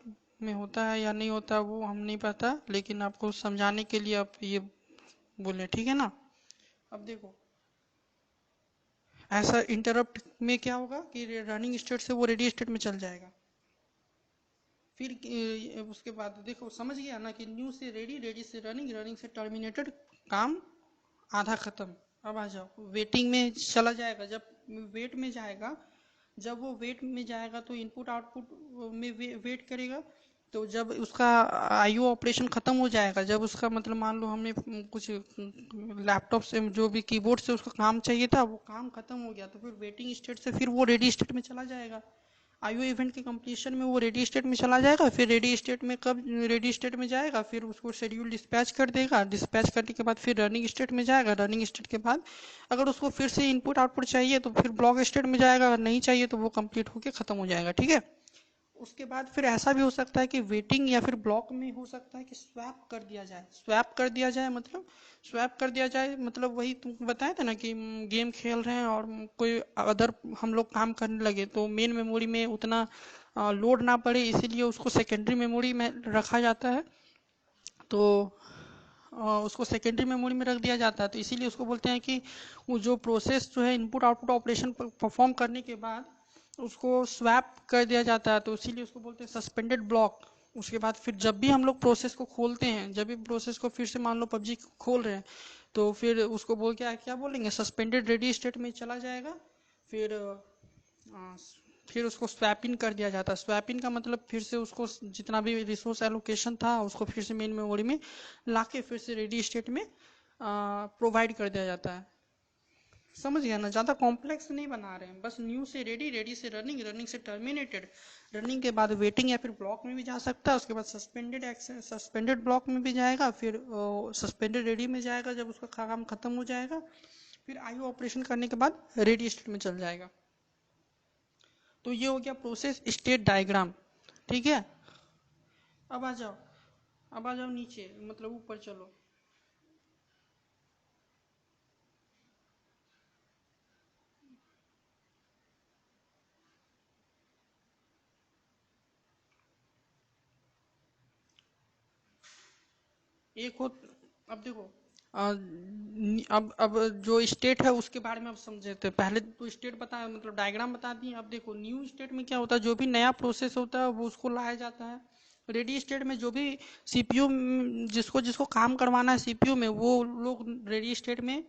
में होता है या नहीं होता वो हम नहीं पता, लेकिन आपको समझाने के लिए आप ये बोले, ठीक है ना। अब देखो, ऐसा इंटरप्ट में क्या होगा कि रनिंग स्टेट से वो रेडी स्टेट में चल जाएगा। फिर उसके बाद देखो, समझ गया ना कि न्यू से रेडी, रेडी से रनिंग, रनिंग से टर्मिनेटेड, काम आधा खत्म। अब आ जाओ वेटिंग में चला जाएगा। जब वेट में जाएगा, जब वो वेट में जाएगा तो इनपुट आउटपुट में वेट करेगा। तो जब उसका आईओ ऑपरेशन खत्म हो जाएगा, जब उसका मतलब मान लो हमने कुछ लैपटॉप से जो भी कीबोर्ड से उसका काम चाहिए था वो काम खत्म हो गया, तो फिर वेटिंग स्टेट से फिर वो रेडी स्टेट में चला जाएगा। आईओ इवेंट के कंप्लीशन में वो रेडी स्टेट में चला जाएगा। फिर रेडी स्टेट में कब रेडी स्टेट में जाएगा, फिर उसको शेड्यूल डिस्पैच कर देगा, डिस्पैच करने के बाद फिर रनिंग स्टेट में जाएगा। रनिंग स्टेट के बाद अगर उसको फिर से इनपुट आउटपुट चाहिए तो फिर ब्लॉक स्टेट में जाएगा, अगर नहीं चाहिए तो वो कंप्लीट होके खत्म हो जाएगा। ठीक है, उसके बाद फिर ऐसा भी हो सकता है कि वेटिंग या फिर ब्लॉक में हो सकता है कि स्वैप कर दिया जाए। स्वैप कर दिया जाए मतलब वही तुमको बताया था ना कि गेम खेल रहे हैं और कोई अदर हम लोग काम करने लगे, तो मेन मेमोरी में उतना लोड ना पड़े, इसीलिए उसको सेकेंडरी मेमोरी में रखा जाता है। तो उसको सेकेंडरी मेमोरी में रख दिया जाता है। तो इसीलिए उसको बोलते हैं कि वो जो प्रोसेस जो है इनपुट आउटपुट ऑपरेशन परफॉर्म करने के बाद उसको स्वैप कर दिया जाता है, तो इसीलिए उसको बोलते हैं सस्पेंडेड ब्लॉक। उसके बाद फिर जब भी हम लोग प्रोसेस को खोलते हैं, जब भी प्रोसेस को फिर से मान लो पबजी खोल रहे हैं, तो फिर उसको बोल क्या क्या बोलेंगे, सस्पेंडेड रेडी स्टेट में चला जाएगा। फिर आ, फिर उसको स्वैप इन कर दिया जाता है। स्वैप इन का मतलब फिर से उसको जितना भी रिसोर्स एलोकेशन था उसको फिर से मेन मेमोरी में लाके फिर से रेडी स्टेट में प्रोवाइड कर दिया जाता है। समझ गया ना, ज़्यादा कॉम्प्लेक्स नहीं बना रहे हैं, बस न्यू से रेडी, रेडी से रनिंग, रनिंग से टर्मिनेटेड, रनिंग के बाद वेटिंग या फिर ब्लॉक में भी जा सकता है। उसके बाद सस्पेंडेड एक्सेस, सस्पेंडेड ब्लॉक में भी जाएगा, फिर सस्पेंडेड रेडी में जाएगा जब उसका काम खत्म हो जाएगा, फिर आईओ ऑपरेशन करने के बाद रेडी स्टेट में चल जाएगा। तो ये हो गया प्रोसेस स्टेट डायग्राम। ठीक है, अब आ जाओ, अब आ जाओ नीचे, मतलब ऊपर चलो। एक हो, अब देखो, अब जो स्टेट है उसके बारे में अब समझे थे। पहले तो स्टेट बता, मतलब डायग्राम बता दिए। अब देखो न्यू स्टेट में क्या होता है, जो भी नया प्रोसेस होता है वो उसको लाया जाता है। रेडी स्टेट में जो भी सीपीयू, जिसको जिसको काम करवाना है सीपीयू में, वो लोग रेडी स्टेट में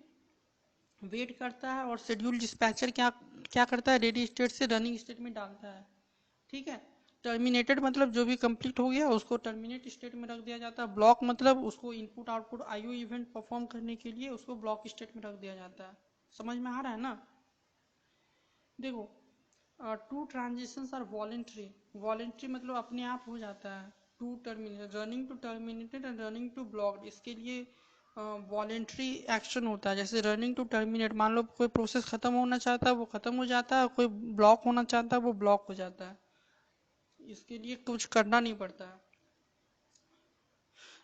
वेट करता है, और शेड्यूल डिस्पैचर क्या क्या करता है, रेडी स्टेट से रनिंग स्टेट में डालता है। ठीक है, टर्मिनेटेड मतलब जो भी कंप्लीट हो गया उसको टर्मिनेट स्टेट में रख दिया जाता है। ब्लॉक मतलब उसको input output IO event perform करने के लिए उसको ब्लॉक स्टेट में रख दिया जाता है। समझ में आ रहा है ना। देखो, two transitions are voluntary. Voluntary मतलब अपने आप हो जाता है। To terminate, running to terminated and running to blocked, इसके लिए वॉलेंट्री एक्शन होता है। जैसे रनिंग टू टर्मिनेट, मान लो कोई प्रोसेस खत्म होना चाहता है वो खत्म हो जाता है, कोई ब्लॉक होना चाहता है वो ब्लॉक हो जाता है, इसके लिए कुछ करना नहीं पड़ता है।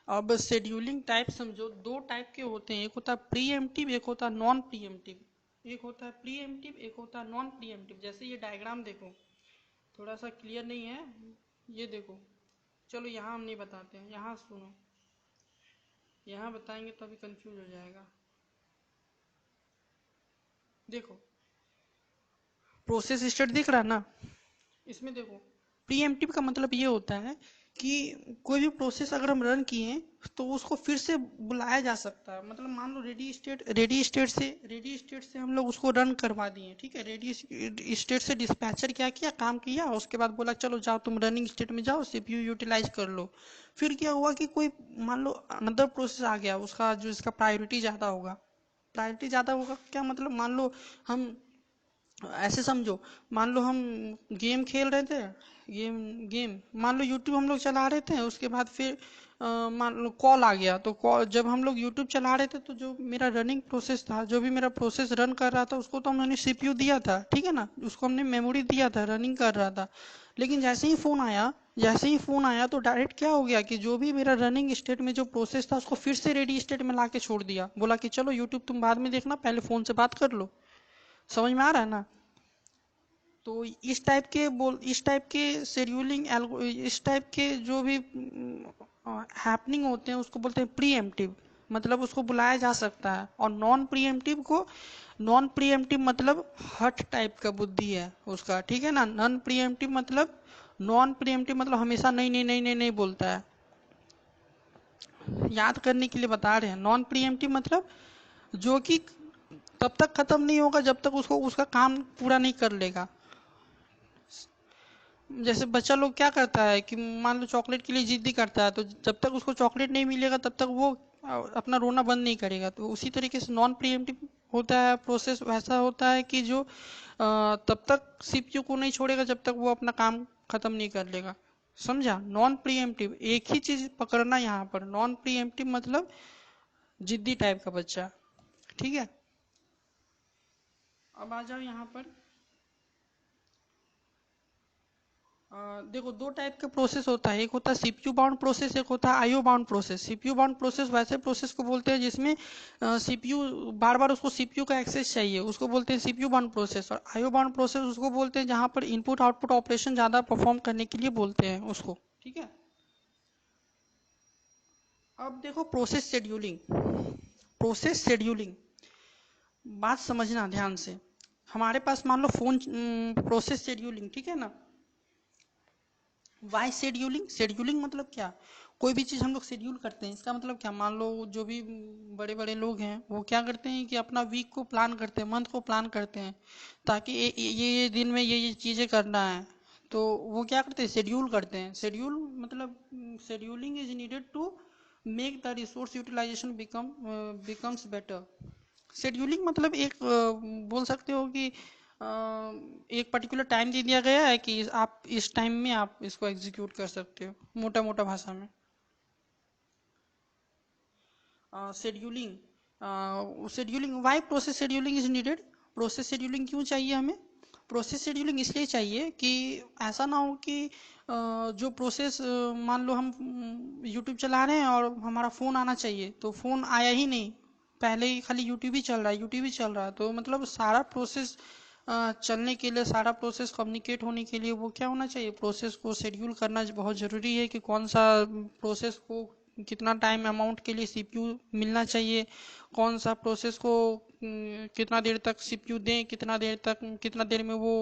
अब शेड्यूलिंग टाइप समझो, दो टाइप के होते हैं, एक होता है प्रीएम्प्टिव, एक होता है नॉन प्रीएम्प्टिव। एक होता है प्रीएम्प्टिव, एक होता है नॉन प्रीएम्प्टिव। जैसे ये डायग्राम देखो, थोड़ा सा क्लियर नहीं है, ये देखो। चलो यहाँ हम नहीं बताते हैं, यहाँ सुनो, यहाँ बताएंगे तो अभी कंफ्यूज हो जाएगा। देखो, प्रोसेस स्टेट दिख रहा है ना, इसमें देखो, प्रीएम्प्टिव का मतलब ये होता है कि कोई भी प्रोसेस अगर हम रन किए तो उसको फिर से बुलाया जा सकता है। मतलब मान लो रेडी स्टेट से हम लोग उसको रन करवा दिए, ठीक है, रेडी स्टेट से डिस्पैचर क्या किया, काम किया, उसके बाद बोला चलो जाओ तुम रनिंग स्टेट में जाओ, सीपीयू यूटिलाइज कर लो। फिर क्या हुआ कि कोई, मान लो अनदर प्रोसेस आ गया, उसका जो इसका प्रायोरिटी ज़्यादा होगा। प्रायोरिटी ज़्यादा होगा क्या मतलब, मान लो हम, ऐसे समझो, मान लो हम गेम खेल रहे थे, गेम गेम मान लो यूट्यूब हम लोग चला रहे थे, उसके बाद फिर मान लो कॉल आ गया, तो कॉल जब हम लोग यूट्यूब चला रहे थे तो जो मेरा रनिंग प्रोसेस था, जो भी मेरा प्रोसेस रन कर रहा था उसको तो हमने सीपीयू दिया था, ठीक है ना, उसको हमने मेमोरी दिया था, रनिंग कर रहा था। लेकिन जैसे ही फ़ोन आया तो डायरेक्ट क्या हो गया कि जो भी मेरा रनिंग स्टेट में जो प्रोसेस था उसको फिर से रेडी स्टेट में ला के छोड़ दिया, बोला कि चलो यूट्यूब तुम बाद में देखना, पहले फ़ोन से बात कर लो। समझ में आ रहा है ना। तो इस टाइप के शेड्यूलिंग, इस टाइप के जो भी हैपनिंग होते हैं उसको बोलते हैं प्रीएम्प्टिव, मतलब उसको बुलाया जा सकता है। और नॉन प्रीएम्प्टिव मतलब हट टाइप का बुद्धि है उसका, ठीक है ना। नॉन प्रीएम्प्टिव मतलब हमेशा नहीं नहीं नहीं नहीं नहीं बोलता है। याद करने के लिए बता रहे हैं, नॉन प्रीएम्प्टिव मतलब जो कि तब तक खत्म नहीं होगा जब तक उसको उसका काम पूरा नहीं कर लेगा। जैसे बच्चा लोग क्या करता है कि मान लो चॉकलेट के लिए जिद्दी करता है, तो जब तक उसको चॉकलेट नहीं मिलेगा तब तक वो अपना रोना बंद नहीं करेगा। तो उसी तरीके से नॉन प्रीएम्प्टिव होता है प्रोसेस, वैसा होता है कि जो तब तक सीपीयू को नहीं छोड़ेगा जब तक वो अपना काम खत्म नहीं कर लेगा। समझा, नॉन प्रीएम्प्टिव, एक ही चीज पकड़ना यहाँ पर, नॉन प्रीएम्प्टिव मतलब जिद्दी टाइप का बच्चा। ठीक है, अब आ जाओ यहाँ पर। देखो, दो टाइप का प्रोसेस होता है, एक होता है सीपीयू बाउंड प्रोसेस, एक होता है IO bound process. CPU bound process वैसे प्रोसेस को बोलते हैं जिसमें सीपीयू बार बार उसको सीपीयू का एक्सेस चाहिए, उसको बोलते हैं सीपीयू बाउंड प्रोसेस। और आईओ बाउंड प्रोसेस उसको बोलते हैं जहां पर इनपुट आउटपुट ऑपरेशन ज़्यादा परफॉर्म करने के लिए बोलते हैं उसको। ठीक है, अब देखो प्रोसेस शेड्यूलिंग, बात समझना ध्यान से। हमारे पास मान लो फोन प्रोसेस शेड्यूलिंग, ठीक है ना। वाई शेड्यूलिंग, शेड्यूलिंग मतलब क्या, कोई भी चीज़ हम लोग शेड्यूल करते हैं, इसका मतलब क्या, मान लो जो भी बड़े बड़े लोग हैं वो क्या करते हैं कि अपना वीक को प्लान करते हैं, मंथ को प्लान करते हैं, ताकि ये दिन में ये चीज़ें करना है, तो वो क्या करते हैं, शेड्यूल करते हैं। शेड्यूल मतलब scheduling is needed to make the resource utilization becomes better. Scheduling मतलब एक बोल सकते हो कि एक पर्टिकुलर टाइम दे दिया गया है कि आप इस टाइम में आप इसको एग्जीक्यूट कर सकते हो, मोटा मोटा भाषा में। Scheduling, scheduling why process scheduling is needed. Process scheduling क्यों चाहिए हमें, प्रोसेस शेड्यूलिंग इसलिए चाहिए कि ऐसा ना हो कि जो प्रोसेस, मान लो हम यूट्यूब चला रहे हैं और हमारा फ़ोन आना चाहिए तो फ़ोन आया ही नहीं, पहले ही खाली यूट्यूब ही चल रहा है, यूट्यूब ही चल रहा है, तो मतलब सारा प्रोसेस चलने के लिए, सारा प्रोसेस कम्युनिकेट होने के लिए वो क्या होना चाहिए, प्रोसेस को शेड्यूल करना बहुत ज़रूरी है कि कौन सा प्रोसेस को कितना टाइम अमाउंट के लिए सीपीयू मिलना चाहिए, कौन सा प्रोसेस को कितना देर तक सीपीयू दें, कितना देर तक, कितना देर में वो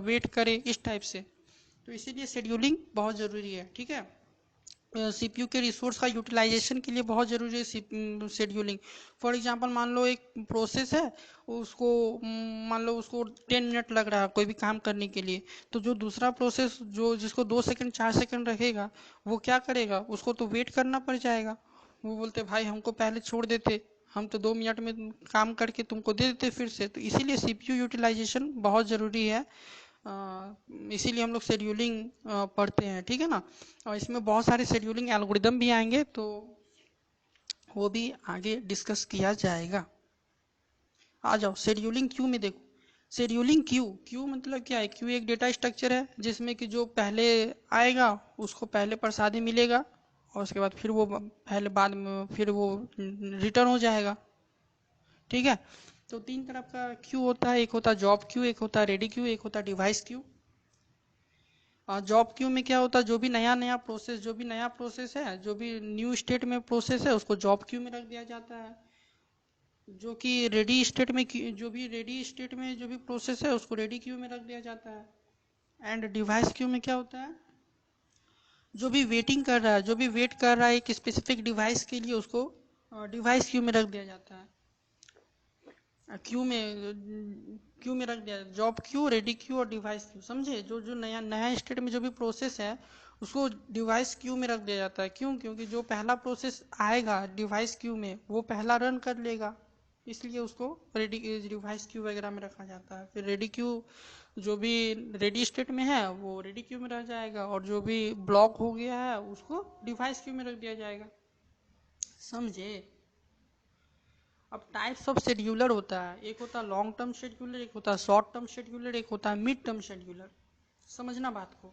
वेट करे, इस टाइप से। तो इसीलिए शेड्यूलिंग बहुत ज़रूरी है, ठीक है। सीपीयू के रिसोर्स का यूटिलाइजेशन के लिए बहुत ज़रूरी है शेड्यूलिंग। फॉर एग्जांपल मान लो एक प्रोसेस है, उसको मान लो उसको 10 मिनट लग रहा है कोई भी काम करने के लिए, तो जो दूसरा प्रोसेस जो जिसको 2 सेकंड 4 सेकंड रखेगा, वो क्या करेगा, उसको तो वेट करना पड़ जाएगा। वो बोलते भाई हमको पहले छोड़ देते, हम तो 2 मिनट में काम करके तुमको दे देते फिर से। तो इसीलिए सीपीयू यूटिलाइजेशन बहुत ज़रूरी है, इसीलिए हम लोग शेड्यूलिंग पढ़ते हैं, ठीक है ना। और इसमें बहुत सारे शेड्यूलिंग एल्गोरिदम भी आएंगे, तो वो भी आगे डिस्कस किया जाएगा। आ जाओ शेड्यूलिंग क्यू में देखो। शेड्यूलिंग क्यू, क्यू मतलब क्या है, क्यू एक डेटा स्ट्रक्चर है जिसमें कि जो पहले आएगा उसको पहले प्रसादी मिलेगा, और उसके बाद फिर वो पहले बाद में फिर वो रिटर्न हो जाएगा, ठीक है। तो तीन तरफ का क्यू होता है, एक होता है जॉब क्यू, एक होता है रेडी क्यू, एक होता है डिवाइस क्यू। जॉब क्यू में क्या होता है, जो भी नया नया प्रोसेस, जो भी नया प्रोसेस है, जो भी न्यू स्टेट में प्रोसेस है उसको जॉब क्यू में रख दिया जाता है। जो कि रेडी स्टेट में, जो भी रेडी स्टेट में जो भी प्रोसेस है उसको रेडी क्यू में रख दिया जाता है। एंड डिवाइस क्यू में क्या होता है, जो भी वेटिंग कर रहा है, जो भी वेट कर रहा है एक स्पेसिफिक डिवाइस के लिए, उसको डिवाइस क्यू में रख दिया जाता है। क्यू में रख दिया, जॉब क्यू, रेडी क्यू और डिवाइस क्यू, समझे। जो जो नया नया स्टेट में जो भी प्रोसेस है उसको डिवाइस क्यू में रख दिया जाता है। क्यों, क्योंकि जो पहला प्रोसेस आएगा डिवाइस क्यू में वो पहला रन कर लेगा, इसलिए उसको रेडी डिवाइस क्यू वगैरह में रखा जाता है। फिर रेडी क्यू, जो भी रेडी स्टेट में है वो रेडी क्यू में रह जाएगा, और जो भी ब्लॉक हो गया है उसको डिवाइस क्यू में रख दिया जाएगा, समझे। अब टाइप्स ऑफ शेड्यूलर होता है, एक होता है लॉन्ग टर्म शेड्यूलर, एक होता है शॉर्ट टर्म शेड्यूलर, एक होता है मिड टर्म शेड्यूलर। समझना बात को।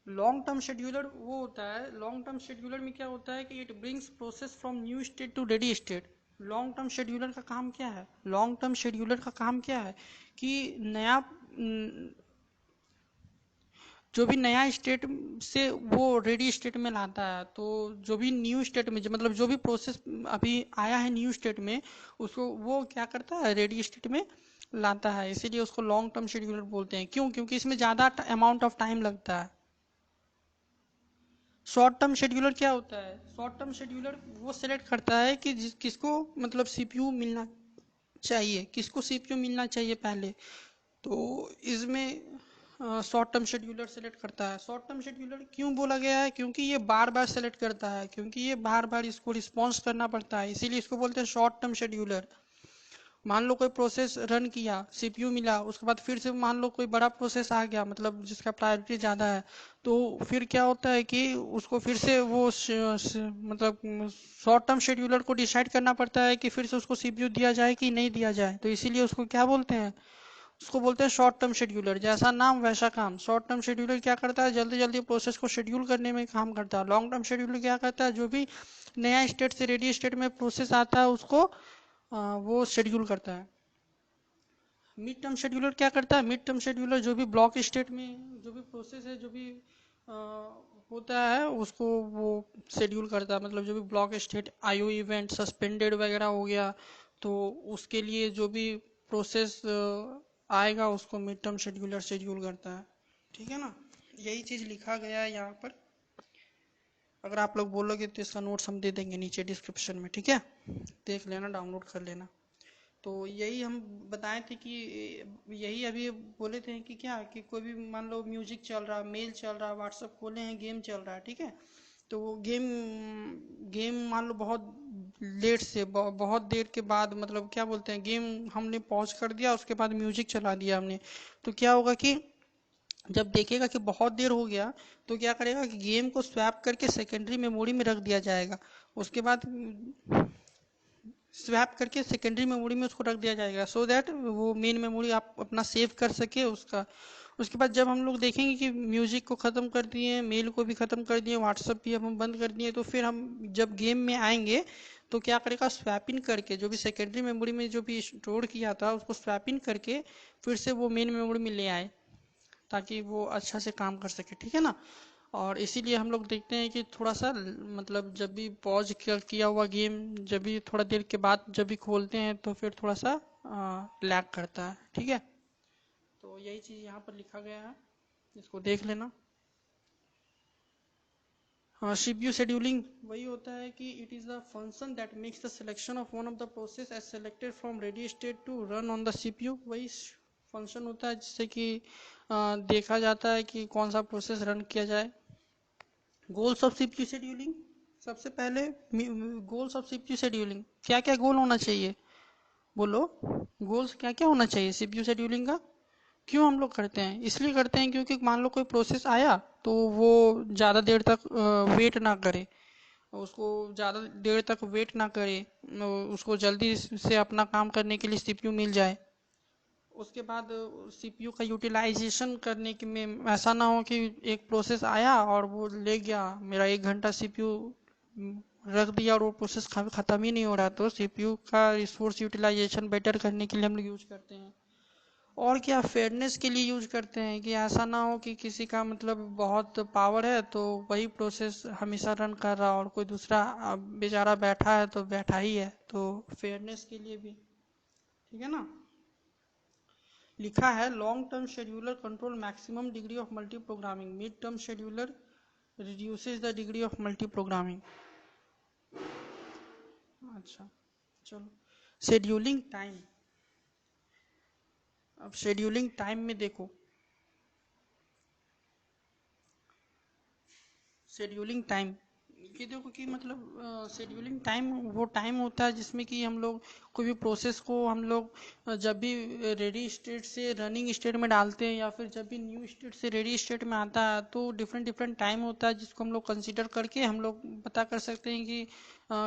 लॉन्ग टर्म शेड्यूलर वो होता है, लॉन्ग टर्म शेड्यूलर में क्या होता है कि it brings process from new state to ready state. Long term scheduler का काम क्या है, लॉन्ग टर्म शेड्यूलर का काम क्या है कि नया जो भी नया स्टेट से वो रेडी स्टेट में लाता है। तो जो भी न्यू स्टेट में मतलब जो भी प्रोसेस अभी आया है न्यू स्टेट में, उसको वो क्या करता है, रेडी स्टेट में लाता है, इसीलिए उसको लॉन्ग टर्म शेड्यूलर बोलते हैं। क्यों, क्योंकि इसमें ज़्यादा अमाउंट ऑफ टाइम लगता है। शॉर्ट टर्म शेड्यूलर क्या होता है, शॉर्ट टर्म शेड्यूलर वो सेलेक्ट करता है कि किसको मतलब सीपीयू मिलना चाहिए, किसको सीपीयू मिलना चाहिए पहले, तो इसमें शॉर्ट टर्म शेड्यूलर सेलेक्ट करता है। शॉर्ट टर्म शेड्यूलर क्यों बोला गया है, क्योंकि ये बार बार सेलेक्ट करता है, क्योंकि ये बार बार इसको रिस्पॉन्स करना पड़ता है, इसीलिए इसको बोलते हैं शॉर्ट टर्म शेड्यूलर। मान लो कोई प्रोसेस रन किया, सीपीयू मिला, उसके बाद फिर से मान लो कोई बड़ा प्रोसेस आ गया मतलब जिसका प्रायोरिटी ज़्यादा है, तो फिर क्या होता है कि उसको फिर से वो मतलब शॉर्ट टर्म शेड्यूलर को डिसाइड करना पड़ता है कि फिर से उसको सीपीयू दिया जाए कि नहीं दिया जाए, तो इसीलिए उसको क्या बोलते हैं, उसको बोलते हैं शॉर्ट टर्म शेड्यूलर। जैसा नाम वैसा काम, शॉर्ट टर्म शेड्यूलर क्या करता है, जल्दी जल्दी प्रोसेस को शेड्यूल करने में काम करता है। लॉन्ग टर्म शेड्यूलर क्या करता है, जो भी नया स्टेट से रेडी स्टेट में प्रोसेस आता है उसको वो शेड्यूल करता है। मिड टर्म शेड्यूलर क्या करता है, मिड टर्म शेड्यूलर जो भी ब्लॉक स्टेट में जो भी प्रोसेस है, जो भी आ, होता है उसको वो शेड्यूल करता है। मतलब जो भी block state IO event suspended वगैरह हो गया, तो उसके लिए जो भी प्रोसेस आएगा उसको मिड टर्म शेड्यूलर शेड्यूल करता है। ठीक है ना, यही चीज़ लिखा गया है यहाँ पर। अगर आप लोग बोलोगे तो इसका नोट्स हम दे देंगे नीचे डिस्क्रिप्शन में, ठीक है, देख लेना, डाउनलोड कर लेना। तो यही हम बताए थे कि यही अभी बोले थे कि क्या कि कोई भी मान लो म्यूजिक चल रहा, मेल चल रहा, व्हाट्सअप खोले हैं, गेम चल रहा है, ठीक है, तो वो गेम गेम मान लो बहुत लेट से बहुत देर के बाद, मतलब क्या बोलते हैं, गेम हमने पॉज कर दिया, उसके बाद म्यूजिक चला दिया हमने, तो क्या होगा कि जब देखेगा कि बहुत देर हो गया तो क्या करेगा कि गेम को स्वैप करके सेकेंडरी मेमोरी में रख दिया जाएगा। उसके बाद स्वैप करके सेकेंडरी मेमोरी में उसको रख दिया जाएगा, सो दैट वो मेन मेमोरी आप अपना सेव कर सके उसका। उसके बाद जब हम लोग देखेंगे कि म्यूजिक को ख़त्म कर दिए, मेल को भी ख़त्म कर दिए, व्हाट्सअप भी अब हम बंद कर दिए, तो फिर हम जब गेम में आएंगे तो क्या करेगा, स्वैपिंग करके जो भी सेकेंडरी मेमोरी में जो भी स्टोर किया था उसको स्वैपिंग करके फिर से वो मेन मेमोरी में ले आए, ताकि वो अच्छा से काम कर सके, ठीक है ना। और इसीलिए हम लोग देखते हैं कि थोड़ा सा मतलब जब भी पॉज किया हुआ गेम जब भी थोड़ा देर के बाद जब भी खोलते हैं तो फिर थोड़ा सा लैग करता है, ठीक है। तो यही चीज़ यहाँ पर लिखा गया है, इसको देख लेना। हाँ, सीपीयू शेड्यूलिंग वही होता है कि it is the function that makes the selection of one of the process as selected from ready state to run on the CPU. वही फंक्शन होता है जिससे कि देखा जाता है कि कौन सा प्रोसेस रन किया जाए। गोल्स ऑफ सीपीयू शेड्यूलिंग, सबसे पहले गोल्स ऑफ सीपीयू शेड्यूलिंग, क्या क्या गोल होना चाहिए, बोलो, गोल्स क्या क्या होना चाहिए सीपीयू शेड्यूलिंग का। क्यों हम लोग करते हैं, इसलिए करते हैं क्योंकि मान लो कोई प्रोसेस आया तो वो ज़्यादा देर तक वेट ना करे, उसको ज़्यादा देर तक वेट ना करे, उसको जल्दी से अपना काम करने के लिए सीपीयू मिल जाए। उसके बाद सीपीयू का यूटिलाइजेशन करने के में ऐसा ना हो कि एक प्रोसेस आया और वो ले गया मेरा 1 घंटा सीपीयू रख दिया और वो प्रोसेस ख़त्म ही नहीं हो रहा, तो सीपीयू का रिसोर्स यूटिलाइजेशन बेटर करने के लिए हम लोग यूज करते हैं। और क्या, फेयरनेस के लिए यूज करते हैं कि ऐसा ना हो कि किसी का मतलब बहुत पावर है तो वही प्रोसेस हमेशा रन कर रहा और कोई दूसरा बेचारा बैठा है तो बैठा ही है, तो फेयरनेस के लिए भी, ठीक है ना। लिखा है long term scheduler control maximum degree of multi programming, mid term scheduler reduces the degree of multi programming. अच्छा, चलो, शेड्यूलिंग टाइम। अब शेड्यूलिंग टाइम में देखो, शेड्यूलिंग टाइम ये देखो कि मतलब शेड्यूलिंग टाइम वो टाइम होता है जिसमें कि हम लोग कोई भी प्रोसेस को हम लोग जब भी रेडी स्टेट से रनिंग स्टेट में डालते हैं या फिर जब भी न्यू स्टेट से रेडी स्टेट में आता है तो डिफरेंट डिफरेंट टाइम होता है जिसको हम लोग कंसीडर करके हम लोग पता कर सकते हैं कि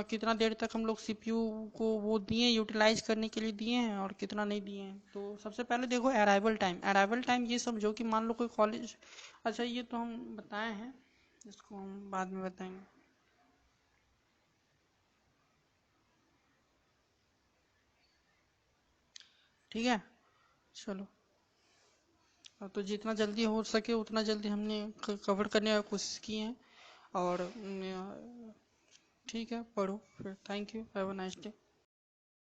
कितना देर तक हम लोग सीपीयू को वो दिए यूटिलाइज करने के लिए दिए हैं और कितना नहीं दिए हैं। तो सबसे पहले देखो अराइवल टाइम, अराइवल टाइम ये समझो कि मान लो कोई कॉलेज, अच्छा ये तो हम बताए हैं, इसको हम बाद में बताएंगे। ठीक है, चलो, तो जितना जल्दी हो सके उतना जल्दी हमने कवर करने की कोशिश की है। और ठीक है, पढ़ो फिर, thank you, have a nice day.